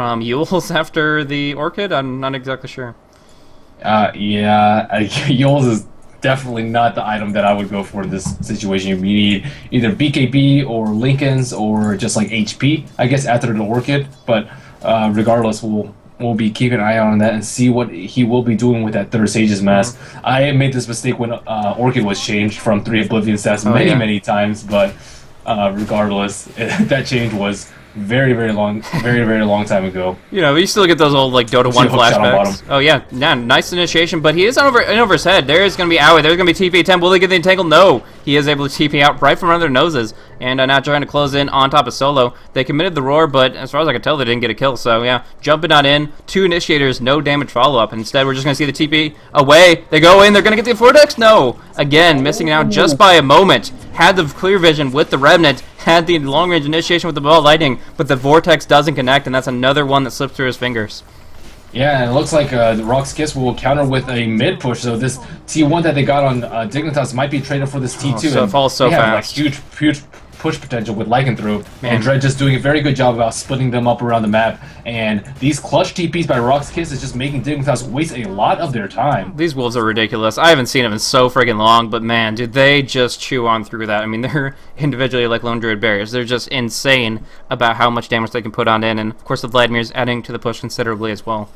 Yule's after the Orchid? I'm not exactly sure. Yeah, Yule's is definitely not the item that I would go for in this situation. You need either BKB or Lincoln's or just like HP, I guess, after the Orchid. But regardless, we'll be keeping an eye on that and see what he will be doing with that third Sage's Mask. I made this mistake when Orchid was changed from 3 Oblivion stats many times, but regardless, that change was very, very long time ago. You know, you still get those old like Dota 1 flashbacks. Oh yeah, nice initiation, but he is in over his head. There is going to be Aoi, there's going to be TP attempt. Will they get the entangle? No. He is able to TP out right from under their noses, and now trying to close in on top of Solo. They committed the roar, but as far as I can tell, they didn't get a kill. So yeah, jumping on in, 2 initiators, no damage follow-up. Instead, we're just going to see the TP away. They go in, they're going to get the Vortex? No. Again, missing out just by a moment. Had the clear vision with the Revenant, had the long-range initiation with the Ball of Lightning, but the Vortex doesn't connect, and that's another one that slips through his fingers. Yeah, and it looks like the RoX.KIS will counter with a mid push, so this T1 that they got on Dignitas might be traded for this T2. So it falls so fast. They have like, huge push potential with Lycanthrope, and Dread just doing a very good job about splitting them up around the map, and these clutch TPs by RoX.KIS is just making Dignitas waste a lot of their time. These wolves are ridiculous. I haven't seen them in so friggin' long, but man, dude, they just chew on through that. I mean, they're individually like Lone Druid barriers. They're just insane about how much damage they can put on in, and of course the Vladimir's adding to the push considerably as well.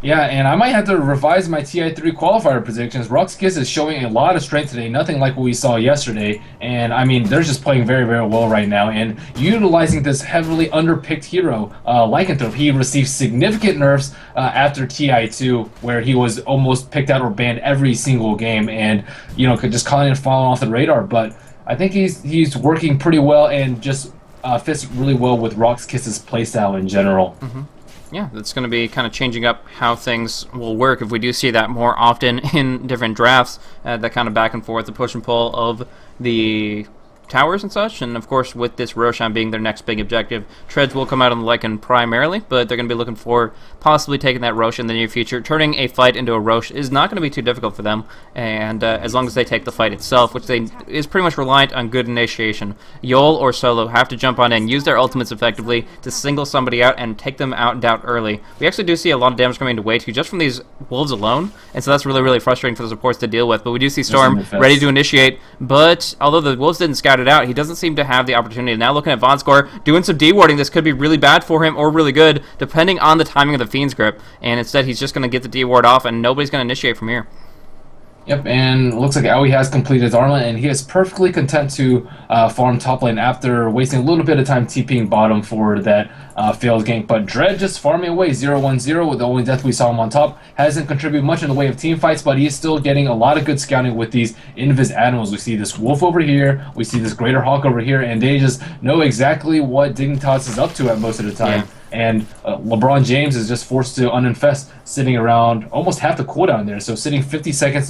Yeah, and I might have to revise my TI3 qualifier predictions. RoX.KIS is showing a lot of strength today, nothing like what we saw yesterday. And, I mean, they're just playing very, very well right now. And utilizing this heavily underpicked hero, Lycanthrope, he received significant nerfs after TI2, where he was almost picked out or banned every single game. And, you know, just kind of falling off the radar. But I think he's working pretty well and just fits really well with RoX.KIS's playstyle in general. Yeah, that's going to be kind of changing up how things will work if we do see that more often in different drafts, that kind of back and forth, the push and pull of the towers and such, and of course with this Roshan being their next big objective, Treads will come out on the Lycan primarily, but they're going to be looking for possibly taking that Rosh in the near future. Turning a fight into a Rosh is not going to be too difficult for them, and as long as they take the fight itself, which is pretty much reliant on good initiation. Yol or Solo have to jump on in, use their ultimates effectively to single somebody out and take them out early. We actually do see a lot of damage coming into Wave 2 just from these wolves alone, and so that's really, really frustrating for the supports to deal with, but we do see Storm ready to initiate, but although the wolves didn't scout it out, he doesn't seem to have the opportunity. Now looking at Vonskor, doing some D-warding, this could be really bad for him or really good, depending on the timing of the Fiend's Grip, and instead he's just going to get the D-ward off, and nobody's going to initiate from here. Yep, and looks like Aoi has completed his armament, and he is perfectly content to farm top lane after wasting a little bit of time TPing bottom for that failed gank. But Dread just farming away 0-1-0 with the only death we saw him on top. Hasn't contributed much in the way of team fights, but he's still getting a lot of good scouting with these Invis animals. We see this wolf over here, we see this greater hawk over here, and they just know exactly what Dignitas is up to at most of the time. Yeah. And LeBron James is just forced to uninfest, sitting around almost half the cooldown there. So sitting 50 seconds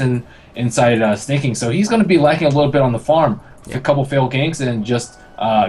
inside snaking. So he's going to be lacking a little bit on the farm. A couple failed ganks and just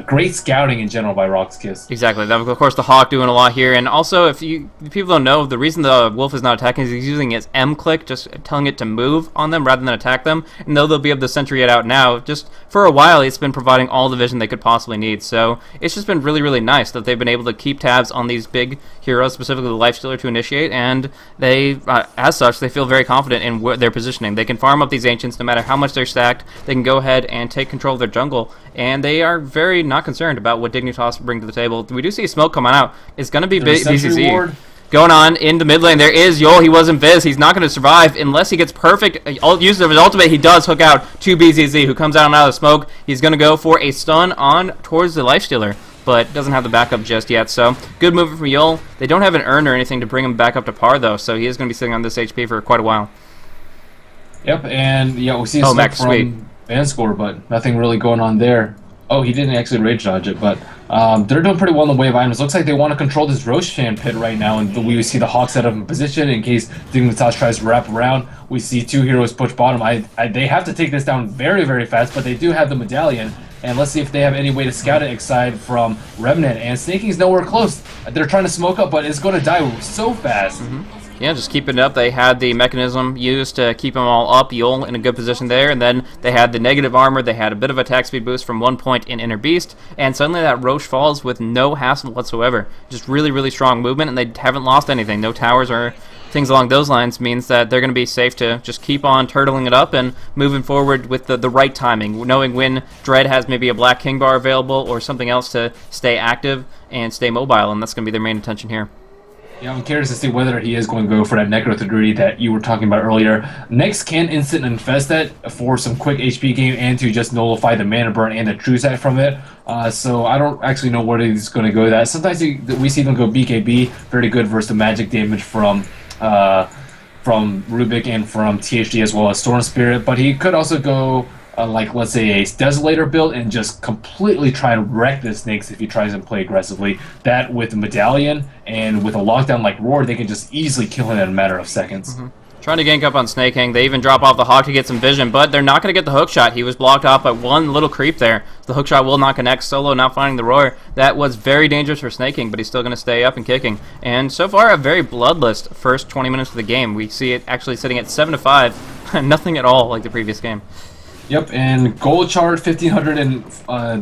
great scouting in general by RoX.KIS. Exactly. Of course, the Hawk doing a lot here, and also if people don't know, the reason the Wolf is not attacking is he's using his M click, just telling it to move on them rather than attack them. And though they'll be able to sentry it out now, just for a while, it's been providing all the vision they could possibly need. So it's just been really, really nice that they've been able to keep tabs on these big heroes, specifically the Lifestealer, to initiate, and they, as such, they feel very confident in their positioning. They can farm up these Ancients no matter how much they're stacked. They can go ahead and take control of their jungle, and they are very not concerned about what Dignitas bring to the table. We do see smoke coming out. It's going to be BZZ. Going on in the mid lane, there is Yol. He was invis. He's not going to survive unless he gets perfect use of his ultimate. He does hook out to BZZ, who comes out and out of the smoke. He's going to go for a stun on towards the Lifestealer, but doesn't have the backup just yet. So good movement from Yol. They don't have an urn or anything to bring him back up to par, though, so he is going to be sitting on this HP for quite a while. Yep, and yeah, we see a smoke from Vanscore, but nothing really going on there. Oh, he didn't actually rage dodge it, but they're doing pretty well in the way of items. Looks like they want to control this Roshan pit right now, and we see the Hawk set up in position in case Dignitas tries to wrap around. We see two heroes push bottom. They have to take this down very, very fast, but they do have the medallion. And let's see if they have any way to scout it aside from Remnant. And Snaking's nowhere close. They're trying to smoke up, but it's going to die so fast. Yeah, just keeping it up. They had the mechanism used to keep them all up. Yol in a good position there, and then they had the negative armor. They had a bit of attack speed boost from 1 point in Inner Beast, and suddenly that Roche falls with no hassle whatsoever. Just really, really strong movement, and they haven't lost anything. No towers or things along those lines means that they're going to be safe to just keep on turtling it up and moving forward with the right timing, knowing when Dread has maybe a Black King bar available or something else to stay active and stay mobile, and that's going to be their main intention here. Yeah, I'm curious to see whether he is going to go for that Necro that you were talking about earlier. Next can instant infest that for some quick HP gain and to just nullify the mana burn and the true set from it. So I don't actually know where he's going to go with that. Sometimes we see them go BKB, very good versus the magic damage from Rubik and from THD as well as Storm Spirit, but he could also go like, let's say, a Desolator build and just completely try and wreck the Snakes if he tries and play aggressively. That with the Medallion and with a lockdown like Roar, they can just easily kill him in a matter of seconds. Trying to gank up on Snake King. They even drop off the Hawk to get some vision, but they're not going to get the hook shot. He was blocked off by one little creep there. The hook shot will not connect. Solo not finding the Roar. That was very dangerous for Snake King, but he's still going to stay up and kicking. And so far, a very bloodless first 20 minutes of the game. We see it actually sitting at 7-5. Nothing at all like the previous game. Yep, and gold chart 1,500 in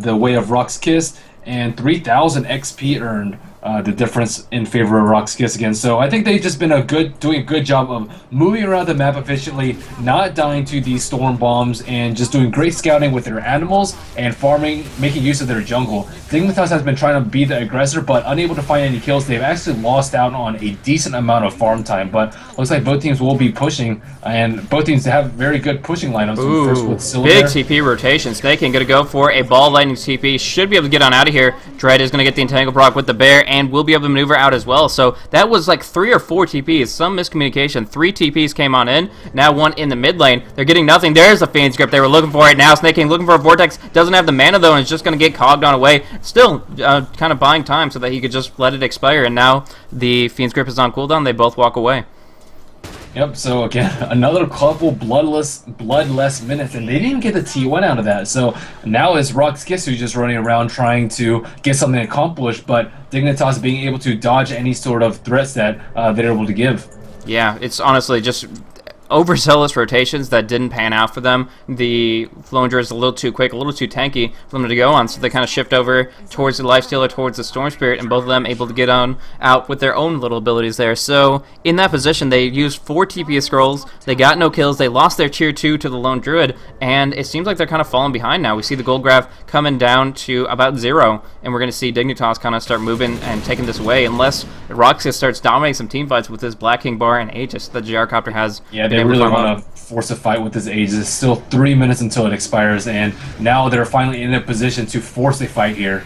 the way of RoX.KIS, and 3,000 XP earned. The difference in favor of RoX.KIS again. So I think they've just been doing a good job of moving around the map efficiently, not dying to these storm bombs, and just doing great scouting with their animals and farming, making use of their jungle. Dignitas has been trying to be the aggressor, but unable to find any kills. They've actually lost out on a decent amount of farm time, but looks like both teams will be pushing, and both teams have very good pushing lineups. Ooh, first with Silver. Big TP rotation. Snake King going to go for a ball lightning TP. Should be able to get on out of here. Dread is going to get the Entangle proc with the bear, and will be able to maneuver out as well. So that was like 3 or 4 TPs. Some miscommunication. 3 TPs came on in. Now one in the mid lane. They're getting nothing. There's the Fiend's Grip. They were looking for it. Now Snake King looking for a Vortex. Doesn't have the mana though, and is just going to get cogged on away. Still kind of buying time so that he could just let it expire. And now the Fiend's Grip is on cooldown. They both walk away. Yep, so again, another couple bloodless minutes, and they didn't get the T1 out of that. So now it's RoX.KIS who's just running around trying to get something accomplished, but Dignitas being able to dodge any sort of threats that they're able to give. Yeah, it's honestly just overzealous rotations that didn't pan out for them. The Flowinger is a little too quick, a little too tanky for them to go on, so they kind of shift over towards the Lifestealer, towards the Storm Spirit, and both of them able to get on out with their own little abilities there. So in that position, they used 4 TP scrolls, they got no kills, they lost their tier 2 to the Lone Druid, and it seems like they're kind of falling behind now. We see the gold graph coming down to about 0, and we're going to see Dignitas kind of start moving and taking this away, unless RoX.KIS starts dominating some team fights with this Black King bar and Aegis that Gyrocopter has. Yeah, they really want to force a fight with this Aegis. It's still 3 minutes until it expires, and now they're finally in a position to force a fight here.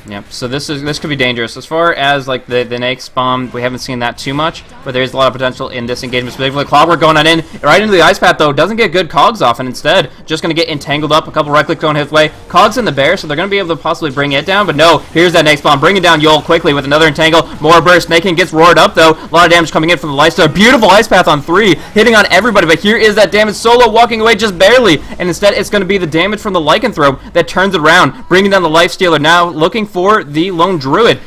Yep. So this could be dangerous. As far as like the next bomb, we haven't seen that too much, but there is a lot of potential in this engagement. Specifically, Clockwork going on in right into the ice path though doesn't get good cogs off, and instead just going to get entangled up. A couple right clicks going his way. Cogs in the bear, so they're going to be able to possibly bring it down. But no, here's that next bomb, bringing down Yol quickly with another entangle. More burst. Snaking gets roared up though. A lot of damage coming in from the Lifestealer. Beautiful ice path on 3, hitting on everybody. But here is that damage. Solo walking away just barely, and instead it's going to be the damage from the Lycanthrope that turns it around, bringing down the Lifestealer. Now looking for the Lone Druid.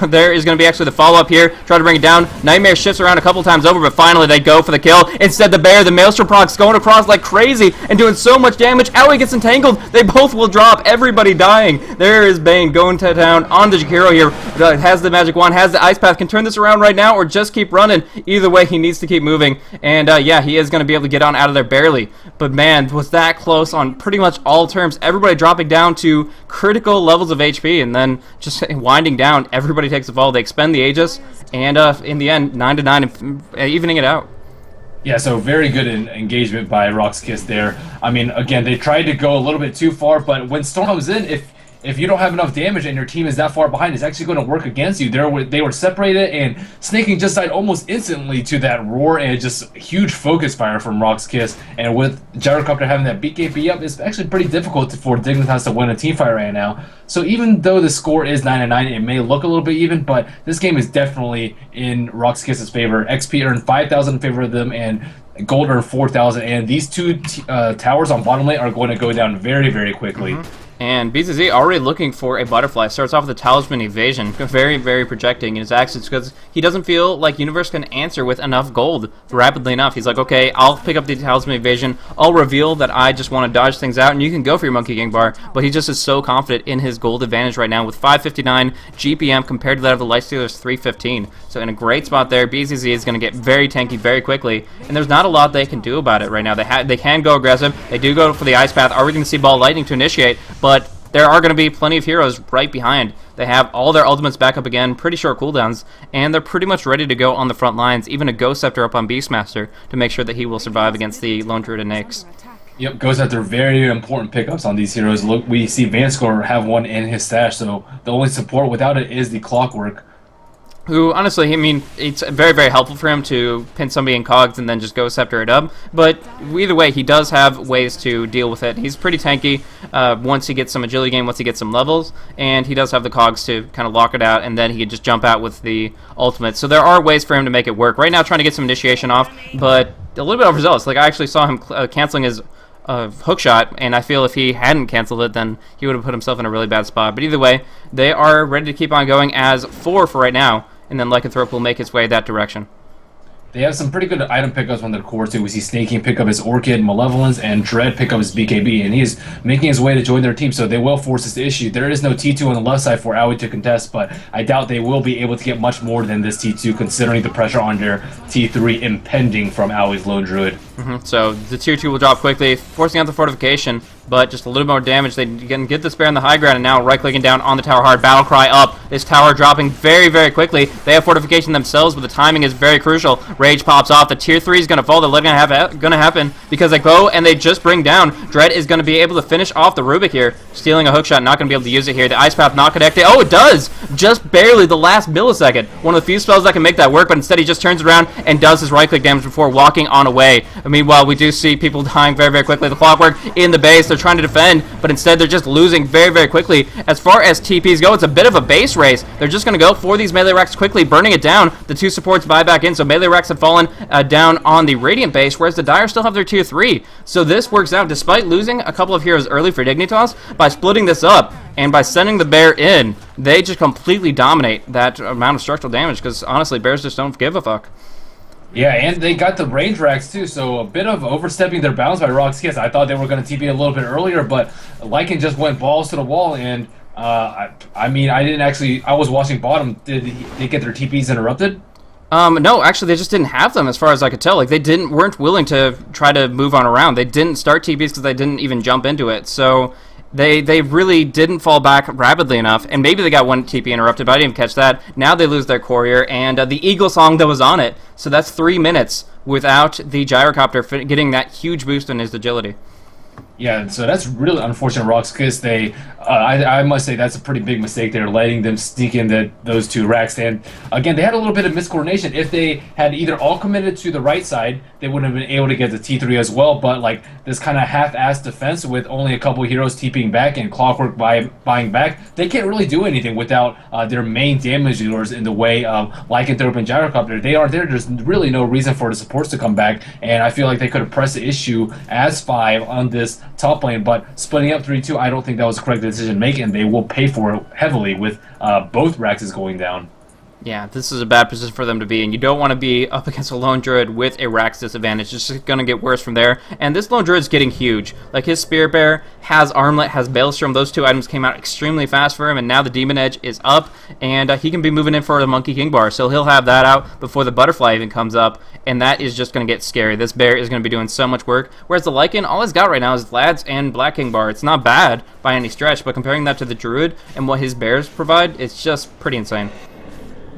There is going to be actually the follow-up here. Try to bring it down. Nightmare shifts around a couple times over, but finally they go for the kill. Instead, the bear, the Maelstrom procs going across like crazy and doing so much damage. Owie gets entangled. They both will drop. Everybody dying. There is Bane going to town on the Jakiro here. Has the magic wand, has the ice path, can turn this around right now or just keep running. Either way, he needs to keep moving. And yeah, he is going to be able to get on out of there barely. But man, was that close on pretty much all terms. Everybody dropping down to critical levels of HP and then just winding down. Everybody takes a fall. They expend the Aegis, and in the end, 9-9, evening it out. Yeah, so very good engagement by RoX.KIS there. I mean, again, they tried to go a little bit too far, but when Storm comes in, if you don't have enough damage and your team is that far behind, it's actually going to work against you. They were separated, and Snaking just died almost instantly to that roar, and just huge focus fire from RoX.KIS. And with Gyrocopter having that BKB up, it's actually pretty difficult for Dignitas to win a team fight right now. So even though the score is 9-9, it may look a little bit even, but this game is definitely in RoX.KIS's favor. XP earned 5,000 in favor of them, and gold earned 4,000, and these two towers on bottom lane are going to go down very, very quickly. And BZZ already looking for a butterfly. Starts off with a talisman evasion. Very, very projecting in his actions because he doesn't feel like Universe can answer with enough gold rapidly enough. He's like, okay, I'll pick up the talisman evasion. I'll reveal that I just want to dodge things out, and you can go for your Monkey Gang bar. But he just is so confident in his gold advantage right now with 559 GPM compared to that of the Lifestealer's 315. So in a great spot there, BZZ is going to get very tanky very quickly, and there's not a lot they can do about it right now. They can go aggressive. They do go for the Ice Path. Are we going to see Ball Lightning to initiate? But there are going to be plenty of heroes right behind. They have all their ultimates back up again, pretty short cooldowns, and they're pretty much ready to go on the front lines. Even a Ghost Scepter up on Beastmaster to make sure that he will survive against the Lone Druid and Nyx. Yep, Ghost Scepter, very important pickups on these heroes. Look, we see Vanscore have one in his stash, so the only support without it is the Clockwork. Who, honestly, I mean, it's very, very helpful for him to pin somebody in cogs and then just go Scepter it up. But either way, he does have ways to deal with it. He's pretty tanky once he gets some agility gain, once he gets some levels, and he does have the cogs to kind of lock it out, and then he can just jump out with the ultimate. So there are ways for him to make it work. Right now, trying to get some initiation off, but a little bit overzealous. Like, I actually saw him canceling his hook shot, and I feel if he hadn't canceled it, then he would have put himself in a really bad spot. But either way, they are ready to keep on going as 4 for right now. And then Lycanthrope will make its way that direction. They have some pretty good item pickups on their core too. We see Snaking pick up his Orchid, Malevolence, and Dread pick up his BKB, and he is making his way to join their team, so they will force this issue. There is no T2 on the left side for Owie to contest, but I doubt they will be able to get much more than this T2 considering the pressure on their T3 impending from Owie's Lone Druid. So the tier 2 will drop quickly, forcing out the fortification, but just a little more damage. They can get the spare on the high ground, and now right-clicking down on the tower hard. Battle Cry up. This tower dropping very, very quickly. They have fortification themselves, but the timing is very crucial. Rage pops off. The tier 3 is going to fall. They're letting it going to happen because they go and they just bring down. Dread is going to be able to finish off the Rubik here. Stealing a hookshot, not going to be able to use it here. The Ice Path not connected. Oh, it does! Just barely the last millisecond. One of the few spells that can make that work, but instead he just turns around and does his right-click damage before walking on away. Meanwhile, we do see people dying very, very quickly. The Clockwork in the base. They're trying to defend, but instead they're just losing very, very quickly. As far as TPs go, it's a bit of a base race. They're just going to go for these melee racks quickly, burning it down. The 2 supports buy back in, so melee racks have fallen down on the Radiant base, whereas the Dire still have their tier 3. So this works out, despite losing a couple of heroes early for Dignitas, by splitting this up and by sending the Bear in, they just completely dominate that amount of structural damage, because honestly, Bears just don't give a fuck. Yeah, and they got the range racks too, so a bit of overstepping their bounds by RoX.KIS. I thought they were going to TP a little bit earlier, but Lycan just went balls to the wall, and I mean, I was watching bottom. Did they get their TPs interrupted? No, actually, they just didn't have them, as far as I could tell. Like, they weren't willing to try to move on around. They didn't start TPs because they didn't even jump into it, so they really didn't fall back rapidly enough, and maybe they got one TP interrupted, but I didn't even catch that. Now they lose their courier, and the Eagle Song that was on it, so that's 3 minutes without the Gyrocopter getting that huge boost in his agility. Yeah, so that's really unfortunate. RoX.KIS, they I must say that's a pretty big mistake there, letting them sneak into those two racks. And again, they had a little bit of miscoordination. If they had either all committed to the right side, they would have been able to get the T3 as well. But like this kind of half-assed defense with only a couple heroes TPing back and Clockwork buying back, they can't really do anything without their main damage dealers in the way of Lycanthrope and Gyrocopter. They aren't there. There's really no reason for the supports to come back. And I feel like they could have pressed the issue as 5 on this top lane. But splitting up 3-2, I don't think that was the correct decision making, and they will pay for it heavily with both Raxes going down. Yeah, this is a bad position for them to be in. You don't want to be up against a Lone Druid with a Rax disadvantage. It's just going to get worse from there. And this Lone Druid's getting huge. Like, his Spirit Bear has Armlet, has Bailstrom. Those two items came out extremely fast for him, and now the Demon Edge is up, and he can be moving in for the Monkey King bar. So he'll have that out before the Butterfly even comes up, and that is just going to get scary. This bear is going to be doing so much work, whereas the Lycan, all he's got right now is Vlad's and Black King bar. It's not bad by any stretch, but comparing that to the Druid and what his bears provide, it's just pretty insane.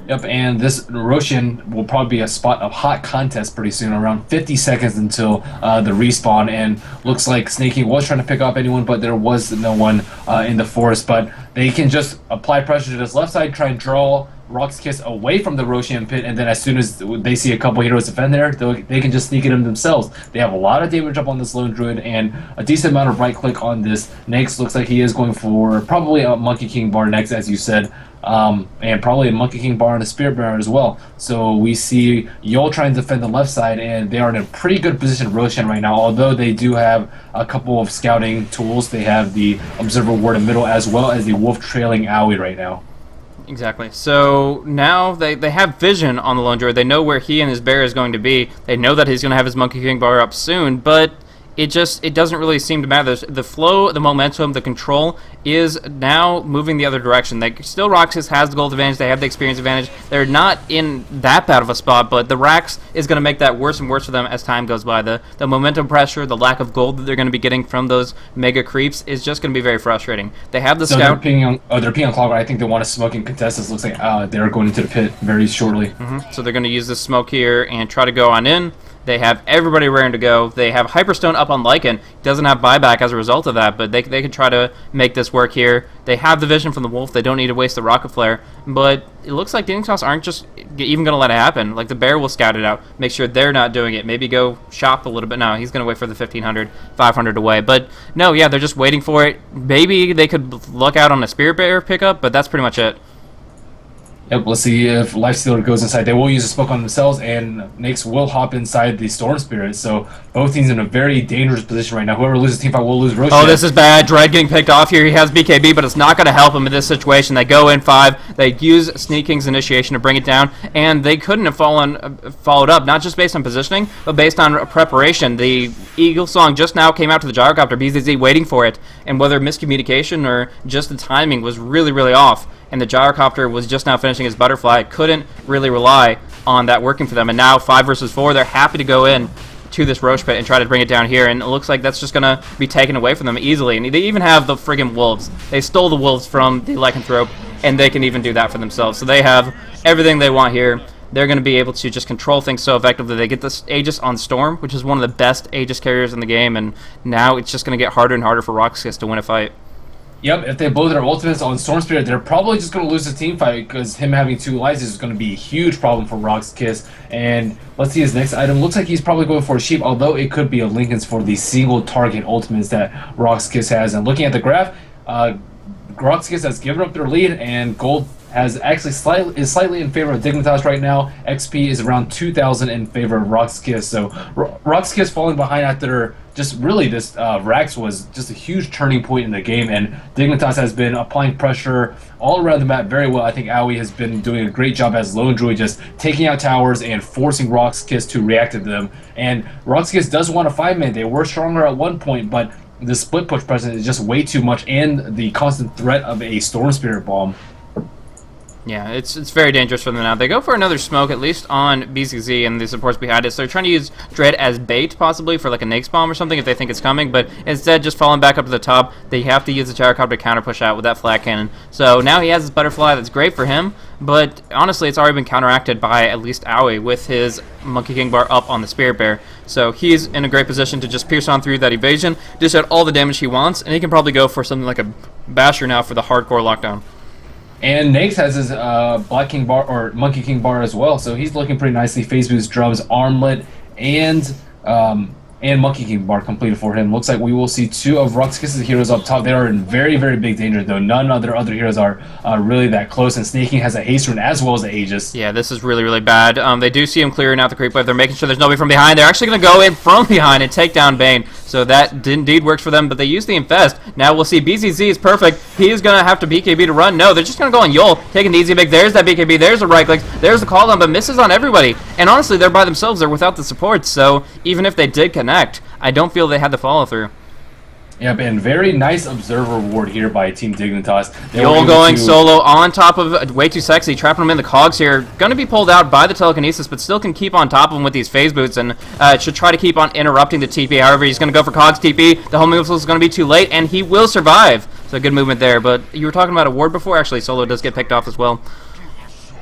Yep, and this Roshan will probably be a spot of hot contest pretty soon, around 50 seconds until the respawn, and looks like Snakey was trying to pick off anyone, but there was no one in the forest. But they can just apply pressure to this left side, try and draw RoX.KIS away from the Roshan pit, and then as soon as they see a couple heroes defend there, they can just sneak at them themselves. They have a lot of damage up on this Lone Druid, and a decent amount of right click on this Nyx. Looks like he is going for probably a Monkey King bar next, as you said. And probably a Monkey King bar and a Spirit Bearer as well. So we see Yol trying to defend the left side, and they are in a pretty good position, Roshan, right now. Although they do have a couple of scouting tools. They have the Observer Ward in middle, as well as the Wolf trailing Aoi right now. Exactly. So now they have vision on the Lone Druid. They know where he and his bear is going to be. They know that he's going to have his Monkey King bar up soon, but it doesn't really seem to matter. The flow, the momentum, the control is now moving the other direction. Still, RoX.KIS has the gold advantage. They have the experience advantage. They're not in that bad of a spot, but the Rax is going to make that worse and worse for them as time goes by. The momentum pressure, the lack of gold that they're going to be getting from those mega creeps is just going to be very frustrating. They have the scout. They're peeing on Clockwork. I think they want to smoke and contest. This looks like they're going into the pit very shortly. So they're going to use this smoke here and try to go on in. They have everybody raring to go. They have Hyperstone up on Lycan. He doesn't have buyback as a result of that, but they could try to make this work here. They have the vision from the Wolf. They don't need to waste the Rocket Flare, but it looks like Dignitas aren't just even going to let it happen. Like, the Bear will scout it out, make sure they're not doing it. Maybe go shop a little bit. No, he's going to wait for the 1,500, 500 away. But no, yeah, they're just waiting for it. Maybe they could luck out on a Spirit Bear pickup, but that's pretty much it. Yep, let's see if Lifestealer goes inside. They will use a smoke on themselves, and Nyx will hop inside the Storm Spirit. So both teams in a very dangerous position right now. Whoever loses team fight will lose Roshan. Oh, this is bad. Dread getting picked off here. He has BKB, but it's not going to help him in this situation. They go in 5. They use Sneak King's initiation to bring it down, and they couldn't have followed up, not just based on positioning, but based on preparation. The Eagle Song just now came out to the Gyrocopter, BZZ waiting for it, and whether miscommunication or just the timing was really, really off. And the Gyrocopter was just now finishing his Butterfly. Couldn't really rely on that working for them. And now 5 versus 4, they're happy to go in to this Roche Pit and try to bring it down here. And it looks like that's just going to be taken away from them easily. And they even have the friggin' Wolves. They stole the Wolves from the Lycanthrope, and they can even do that for themselves. So they have everything they want here. They're going to be able to just control things so effectively. They get this Aegis on Storm, which is one of the best Aegis carriers in the game. And now it's just going to get harder and harder for RoX.KIS to win a fight. Yep, if they blow their ultimates on Storm Spirit, they're probably just going to lose the team fight, because him having 2 lives is going to be a huge problem for RoX.KIS. And let's see his next item. Looks like he's probably going for a Sheep, although it could be a Lincoln's for the single target ultimates that RoX.KIS has. And looking at the graph, RoX.KIS has given up their lead, and gold has actually slightly in favor of Dignitas right now. XP is around 2,000 in favor of RoX.KIS. So RoX.KIS falling behind after just really this Rax was just a huge turning point in the game, and Dignitas has been applying pressure all around the map very well. I think Aoi has been doing a great job as Lone Druid, just taking out towers and forcing RoX.KIS to react to them. And RoX.KIS does want a 5-man. They were stronger at one point, but the split push presence is just way too much, and the constant threat of a Storm Spirit bomb. Yeah, it's very dangerous for them now. They go for another smoke, at least on BZZ and the supports behind it. So they're trying to use Dread as bait, possibly, for like a Nake's Bomb or something if they think it's coming. But instead, just falling back up to the top, they have to use the Gyrocopter to counter push out with that flat cannon. So now he has his Butterfly. That's great for him. But honestly, it's already been counteracted by at least Aoi with his Monkey King bar up on the Spirit Bear. So he's in a great position to just pierce on through that evasion, dish out all the damage he wants, and he can probably go for something like a Basher now for the hardcore lockdown. And Nake's has his Black King bar or Monkey King bar as well, so he's looking pretty nicely. Phase Boost, Drums, Armlet, and Monkey King bar completed for him. Looks like we will see two of RoX.KIS's heroes up top. They are in very, very big danger, though. None of their other heroes are really that close, and Snaking has a haste rune as well as the Aegis. Yeah, this is really, really bad. They do see him clearing out the creep wave. They're making sure there's nobody from behind. They're actually going to go in from behind and take down Bane. So that indeed works for them, but they use the Infest. Now we'll see BZZ is perfect. He is going to have to BKB to run. No, they're just going to go on Yol, taking the easy pick. There's that BKB. There's the right click. There's the call down, but misses on everybody. And honestly, they're by themselves. They're without the support. So even if they did connect, I don't feel they had the follow through. Yep, and very nice observer ward here by Team Dignitas. Yol going solo on top of Way Too Sexy, trapping him in the cogs here. Going to be pulled out by the telekinesis, but still can keep on top of him with these phase boots, and should try to keep on interrupting the TP. However, he's going to go for cogs TP. The homing missile is going to be too late, and he will survive. So good movement there. But you were talking about a ward before. Actually, solo does get picked off as well.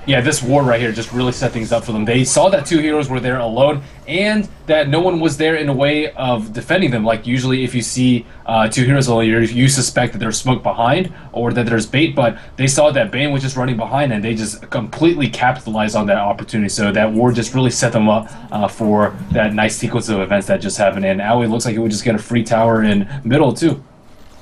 Yeah, this ward right here just really set things up for them. They saw that two heroes were there alone, and that no one was there in a way of defending them. Like, usually if you see two heroes alone, you suspect that there's smoke behind or that there's bait, but they saw that Bane was just running behind, and they just completely capitalized on that opportunity. So that ward just really set them up for that nice sequence of events that just happened. And Aoi looks like he would just get a free tower in middle, too.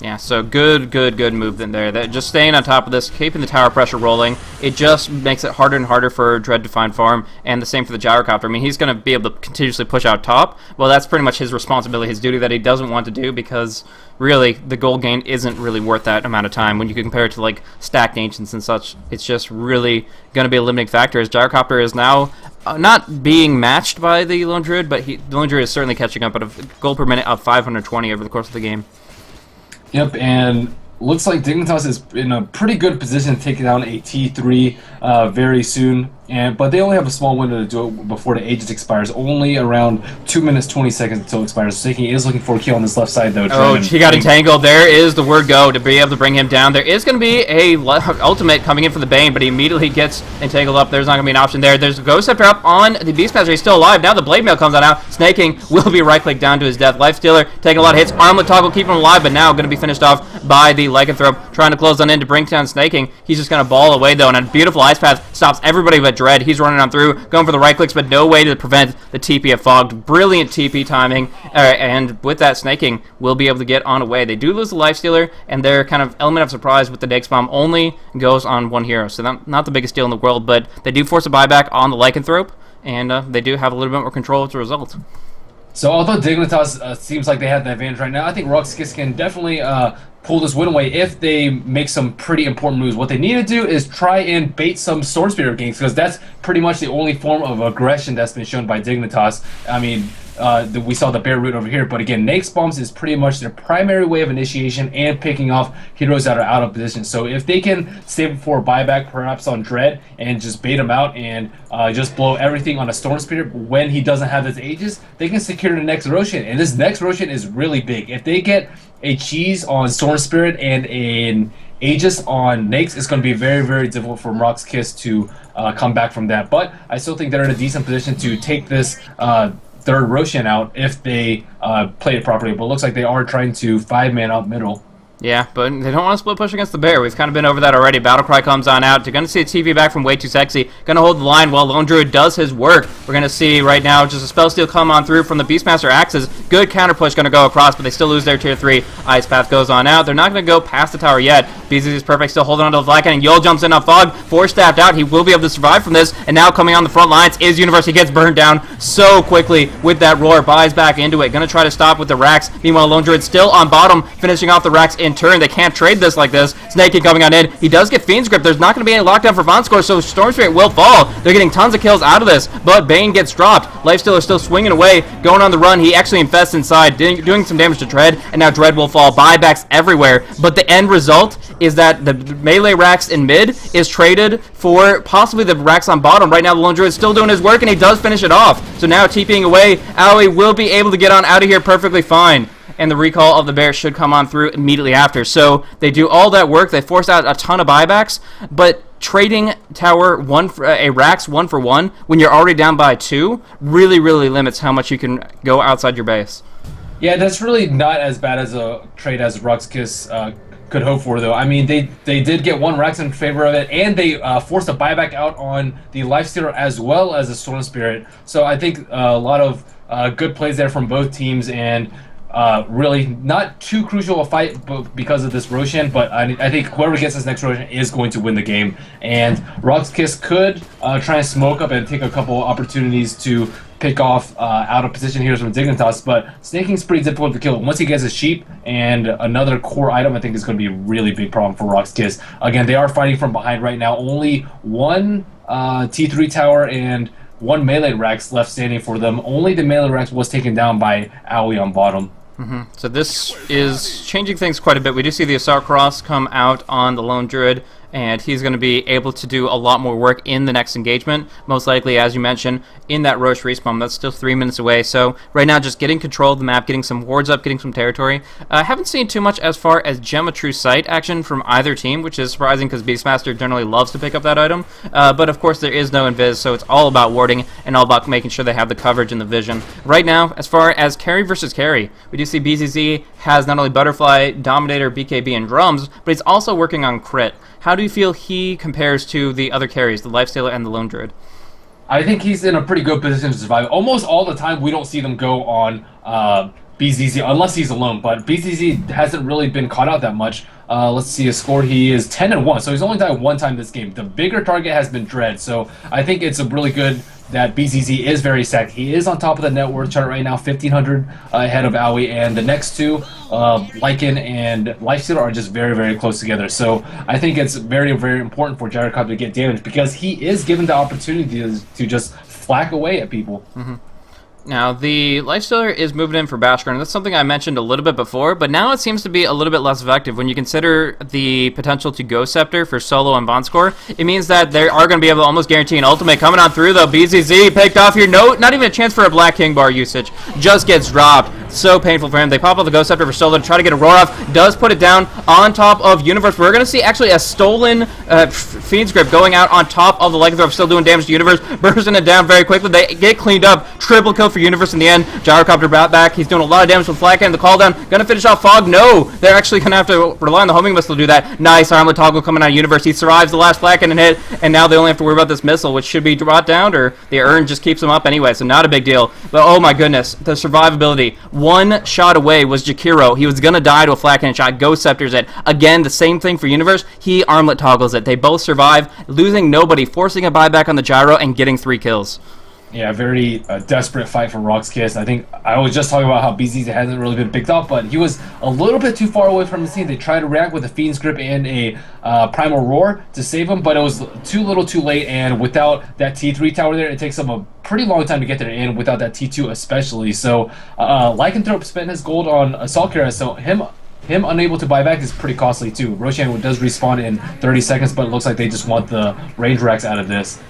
Yeah, so good movement there. That just staying on top of this, keeping the tower pressure rolling. It just makes it harder and harder for Dread to find farm, and the same for the Gyrocopter. I mean, he's going to be able to continuously push out top. Well, that's pretty much his responsibility, his duty that he doesn't want to do, because really the gold gain isn't really worth that amount of time when you compare it to like stacked ancients and such. It's just really going to be a limiting factor, as Gyrocopter is now not being matched by the Lone Druid, but the Lone Druid is certainly catching up at a gold per minute of 520 over the course of the game. Yep, and looks like Dignitas is in a pretty good position to take down a T3 very soon. But they only have a small window to do it before the Aegis expires, only around 2 minutes 20 seconds until it expires. So he is looking for a kill on this left side, though. Oh, he got entangled. There is the word go to be able to bring him down. There is going to be a ultimate coming in for the Bane, but he immediately gets entangled up. There's not going to be an option there. There's a Ghost Scepter up on the Beastmaster. He's still alive. Now the Blade Mail comes on out. Snaking will be right-click down to his death. Lifestealer taking a lot of hits. Armlet Toggle keeping him alive, but now going to be finished off by the Lycanthrope. Trying to close on in to bring down Snaking. He's just going to ball away, though, and a beautiful Ice Path stops everybody but Dread. He's running on through, going for the right clicks, but no way to prevent the TP of Fogged. Brilliant TP timing, and with that, Snaking will be able to get on away. They do lose the Lifestealer, and their kind of element of surprise with the Nake's Bomb only goes on one hero, so not the biggest deal in the world, but they do force a buyback on the Lycanthrope, and they do have a little bit more control as a result. So although Dignitas seems like they have the advantage right now, I think RoX.KIS can definitely pull this win away if they make some pretty important moves. What they need to do is try and bait some Storm Spirit games, because that's pretty much the only form of aggression that's been shown by Dignitas. I mean, we saw the Bear Root over here, but again, Nake's Bombs is pretty much their primary way of initiation and picking off heroes that are out of position. So if they can save it for a buyback, perhaps on Dread, and just bait him out and just blow everything on a Storm Spirit when he doesn't have his Aegis, they can secure the next Roshan. And this next Roshan is really big. If they get a cheese on Storm Spirit and an Aegis on Nakes, it's going to be very, very difficult for RoX.KIS to come back from that. But I still think they're in a decent position to take this third Roshan out if they play it properly. But it looks like they are trying to 5-man out middle. Yeah, but they don't want to split push against the Bear. We've kind of been over that already. Battlecry comes on out. You're going to see a TV back from Way Too Sexy. Going to hold the line while Lone Druid does his work. We're going to see right now just a Spell Steal come on through from the Beastmaster Axes. Good counter push going to go across, but they still lose their tier 3. Ice Path goes on out. They're not going to go past the tower yet. BZZ is perfect, still holding on to the Black Cannon. Yol jumps in on Fog. 4-staffed out. He will be able to survive from this. And now coming on the front lines is Universe. He gets burned down so quickly with that roar. Buys back into it. Going to try to stop with the Rax. Meanwhile, Lone Druid still on bottom, finishing off the Rax in in turn. They can't trade this like this. Snake coming on in. He does get Fiend's Grip. There's not going to be any lockdown for Vonscore, so Storm Spirit will fall. They're getting tons of kills out of this, but Bane gets dropped. Lifestealer still swinging away, going on the run. He actually infests inside, doing some damage to Dread, and now Dread will fall. Buybacks everywhere, but the end result is that the melee racks in mid is traded for possibly the racks on bottom. Right now, the Lone Druid is still doing his work, and he does finish it off. So now TPing away, Aoi will be able to get on out of here perfectly fine. And the recall of the bear should come on through immediately after. So they do all that work. They force out a ton of buybacks, but trading tower racks 1-for-1 when you're already down by 2 really limits how much you can go outside your base. Yeah, that's really not as bad as a trade as RoX.KIS could hope for, though. I mean, they did get 1 Rex in favor of it, and they forced a buyback out on the Lifestealer as well as the Storm Spirit. So I think a lot of good plays there from both teams, and really not too crucial a fight because of this Roshan, but I think whoever gets this next Roshan is going to win the game. And RoX.KIS could try and smoke up and take a couple opportunities to pick off out of position heroes from Dignitas, but snaking's pretty difficult to kill. Once he gets a sheep and another core item, I think is going to be a really big problem for RoX.KIS. Again, they are fighting from behind right now. Only 1 T3 tower and 1 melee Rex left standing for them. Only the melee Rex was taken down by Aoi on bottom. So this is changing things quite a bit. We do see the Assault Cross come out on the Lone Druid, and he's going to be able to do a lot more work in the next engagement, most likely, as you mentioned, in that Roche respawn. That's still 3 minutes away, so right now just getting control of the map, getting some wards up, getting some territory. I haven't seen too much as far as Gem of True Sight action from either team, which is surprising because Beastmaster generally loves to pick up that item, but of course there is no invis, so it's all about warding and all about making sure they have the coverage and the vision. Right now, as far as carry versus carry, we do see BZZ has not only Butterfly, Dominator, BKB, and Drums, but he's also working on crit. How do you feel he compares to the other carries, the Lifestealer and the Lone Druid? I think he's in a pretty good position to survive. Almost all the time, we don't see them go on BZZ unless he's alone, but BZZ hasn't really been caught out that much. Let's see his score. He is 10-1, so he's only died 1 time this game. The bigger target has been Dread, so I think it's a really good that BZZ is very stacked. He is on top of the net worth chart right now, 1,500 ahead of Aoi, and the next 2, Lycan and Lifestealer, are just very close together. So I think it's very important for Gyrocopter to get damage because he is given the opportunity to just flack away at people. Now, the Lifestealer is moving in for Bashker, and that's something I mentioned a little bit before, but now it seems to be a little bit less effective. When you consider the potential to go Scepter for Solo and Vonscore, it means that they are going to be able to almost guarantee an ultimate coming on through, though. BZZ picked off here. No, not even a chance for a Black King bar usage. Just gets dropped. So painful for him. They pop out the Ghost Scepter for Solo to try to get a roar off. Does put it down on top of Universe. We're going to see actually a stolen Fiend's Grip going out on top of the Lycanthrope, still doing damage to Universe. Bursting it down very quickly. They get cleaned up. Triple kill for Universe in the end. Gyrocopter brought back. He's doing a lot of damage with Flack and the call down. Gonna finish off Fog. No! They're actually gonna have to rely on the homing missile to do that. Nice armlet toggle coming out of Universe. He survives the last Flack and hit, and now they only have to worry about this missile, which should be brought down, or the urn just keeps him up anyway, so not a big deal. But oh my goodness, the survivability. 1 shot away was Jakiro. He was gonna die to a Flack and shot. Ghost Scepters it. Again, the same thing for Universe. He armlet toggles it. They both survive, losing nobody, forcing a buyback on the Gyro, and getting 3 kills. Yeah, very desperate fight for RoX.KIS. I think I was just talking about how BZZ hasn't really been picked up, but he was a little bit too far away from the scene. They tried to react with a Fiend's Grip and a Primal Roar to save him, but it was too little too late, and without that T3 tower there, it takes them a pretty long time to get there, and without that T2 especially. So Lycanthrope spent his gold on Assault Kara, so him unable to buy back is pretty costly too. Roshan does respawn in 30 seconds, but it looks like they just want the range racks out of this.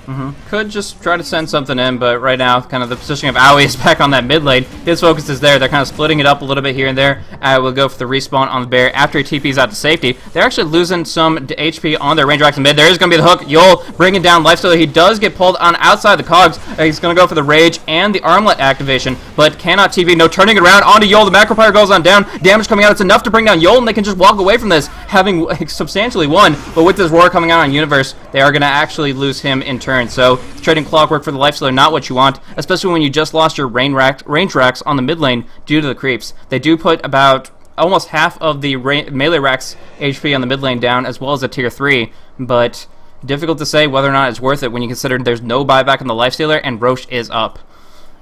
Could just try to send something in, but right now, kind of the positioning of Aoi is back on that mid lane. His focus is there. They're kind of splitting it up a little bit here and there. Will go for the respawn on the bear after he TP's out to safety. They're actually losing some HP on their range racks in mid. There is going to be the hook. Yol bringing down Lifestealer. He does get pulled on outside the cogs. He's going to go for the rage and the armlet activation, but cannot TP. No turning it around onto Yol. The macro fire goes on down. Damage coming out. It's enough to bring down Yol, and they can just walk away from this, having substantially won. But with this roar coming out on Universe, they are going to actually lose him in turn. So trading Clockwork for the Lifestealer, not what you want, especially when you just lost your range racks on the mid lane due to the creeps. They do put about almost half of the melee racks HP on the mid lane down, as well as a tier 3, but difficult to say whether or not it's worth it when you consider there's no buyback on the Lifestealer and Roche is up.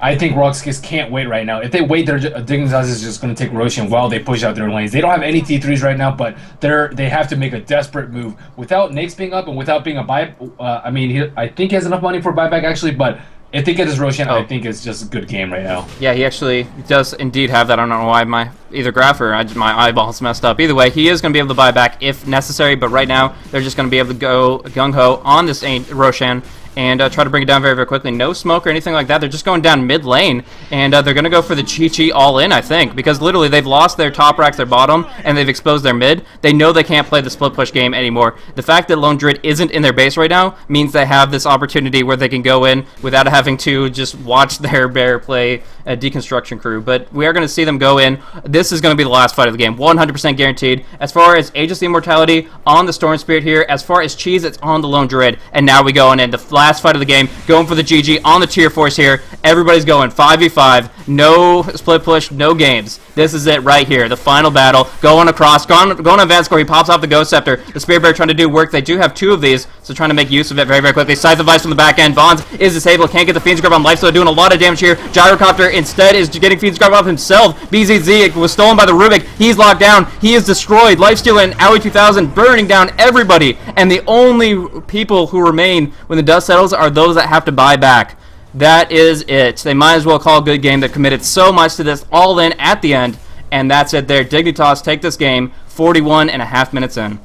I think RoX.KIS can't wait right now. If they wait, Dignitas is just going to take Roshan while they push out their lanes. They don't have any T3s right now, but they have to make a desperate move without Naix being up and without being a buy. I mean, I think he has enough money for buyback actually, but if they get his Roshan, I think it's just a good game right now. Yeah, he actually does indeed have that. I don't know why my either graph or my eyeball's messed up. Either way, he is going to be able to buy back if necessary, but right now they're just going to be able to go gung-ho on this Roshan and try to bring it down very, very quickly. No smoke or anything like that. They're just going down mid lane, and they're going to go for the Chi-Chi all in, I think, because literally they've lost their top racks, their bottom, and they've exposed their mid. They know they can't play the split push game anymore. The fact that Lone Druid isn't in their base right now means they have this opportunity where they can go in without having to just watch their bear play a deconstruction crew. But we are going to see them go in. This is going to be the last fight of the game, 100% guaranteed. As far as Aegis Immortality on the Storm Spirit here, as far as Cheese, it's on the Lone Druid, and now we go on in the last fight of the game, going for the GG on the tier force here. Everybody's going 5v5, no split push, no games. This is it right here, the final battle. Going across, going on advanced score. He pops off the Ghost Scepter. The Spirit Bear trying to do work. They do have two of these, so trying to make use of it very, very quickly. Scythe of Vice from the back end. Bonds is disabled, can't get the Fiend's Grip on life, so doing a lot of damage here. Gyrocopter instead is getting Fiend's Grip off himself. BZZ was stolen by the Rubik. He's locked down. He is destroyed. Lifesteal and Owie 2000 burning down everybody, and the only people who remain when the dust settles are those that have to buy back. That is it. They might as well call a good game. They've committed so much to this all in at the end, and that's it there. Dignitas take this game 41.5 minutes in.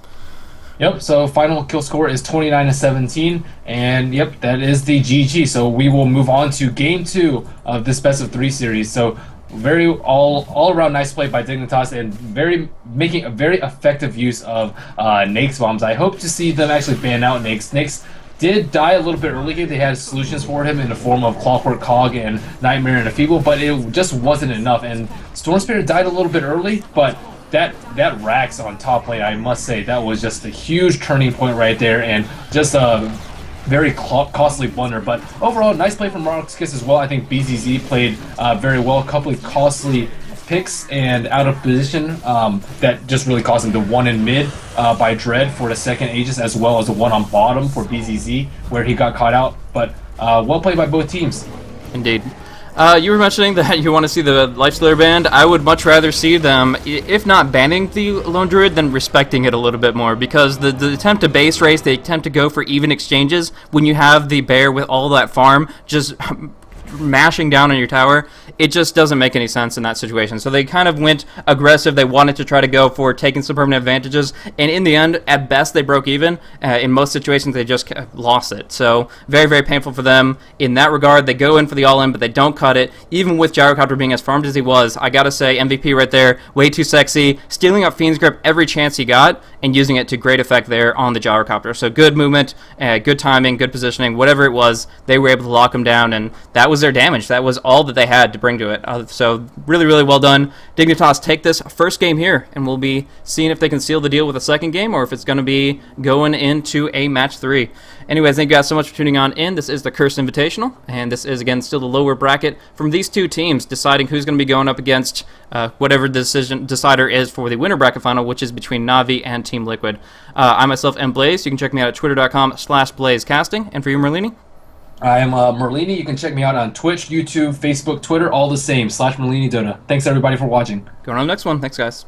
Yep, so final kill score is 29-17, and yep, that is the GG. So we will move on to game 2 of this best of 3 series. So very all around nice play by Dignitas, and making a very effective use of Naix bombs. I hope to see them actually ban out Naix. Naix did die a little bit early. They had solutions for him in the form of Clockwork Cog and Nightmare and a Feeble, but it just wasn't enough. And Storm Spirit died a little bit early, but that Rax on top lane, I must say, that was just a huge turning point right there, and just a very costly blunder. But overall, nice play from RoX.KIS as well. I think BZZ played very well. A couple of costly picks and out of position that just really cost him. The one in mid by Dread for the second Aegis, as well as the one on bottom for BZZ, where he got caught out. But well played by both teams. Indeed. You were mentioning that you want to see the Lifestealer banned. I would much rather see them, if not banning the Lone Druid, then respecting it a little bit more, because the attempt to base race, the attempt to go for even exchanges, when you have the bear with all that farm just mashing down on your tower, it just doesn't make any sense in that situation. So they kind of went aggressive. They wanted to try to go for taking some permanent advantages, and in the end, at best, they broke even. In most situations, they just lost it. So very, very painful for them in that regard. They go in for the all-in, but they don't cut it. Even with Gyrocopter being as farmed as he was, I gotta say, MVP right there, way too sexy, stealing up Fiend's Grip every chance he got, and using it to great effect there on the Gyrocopter. So good movement, good timing, good positioning, whatever it was, they were able to lock him down, and that was their damage. That was all that they had to bring to it. So really, really well done. Dignitas take this first game here, and we'll be seeing if they can seal the deal with a second game, or if it's going to be going into a match 3. Anyways, thank you guys so much for tuning on in. This is the Cursed Invitational, and this is, again, still the lower bracket from these two teams deciding who's going to be going up against whatever the decider is for the winner bracket final, which is between Na'Vi and Team Liquid. I myself am Blaze. You can check me out at twitter.com/blazecasting. And for you, Merlini? I am Merlini. You can check me out on Twitch, YouTube, Facebook, Twitter, all the same, /Merlini Dota. Thanks everybody for watching. Going on to the next one. Thanks, guys.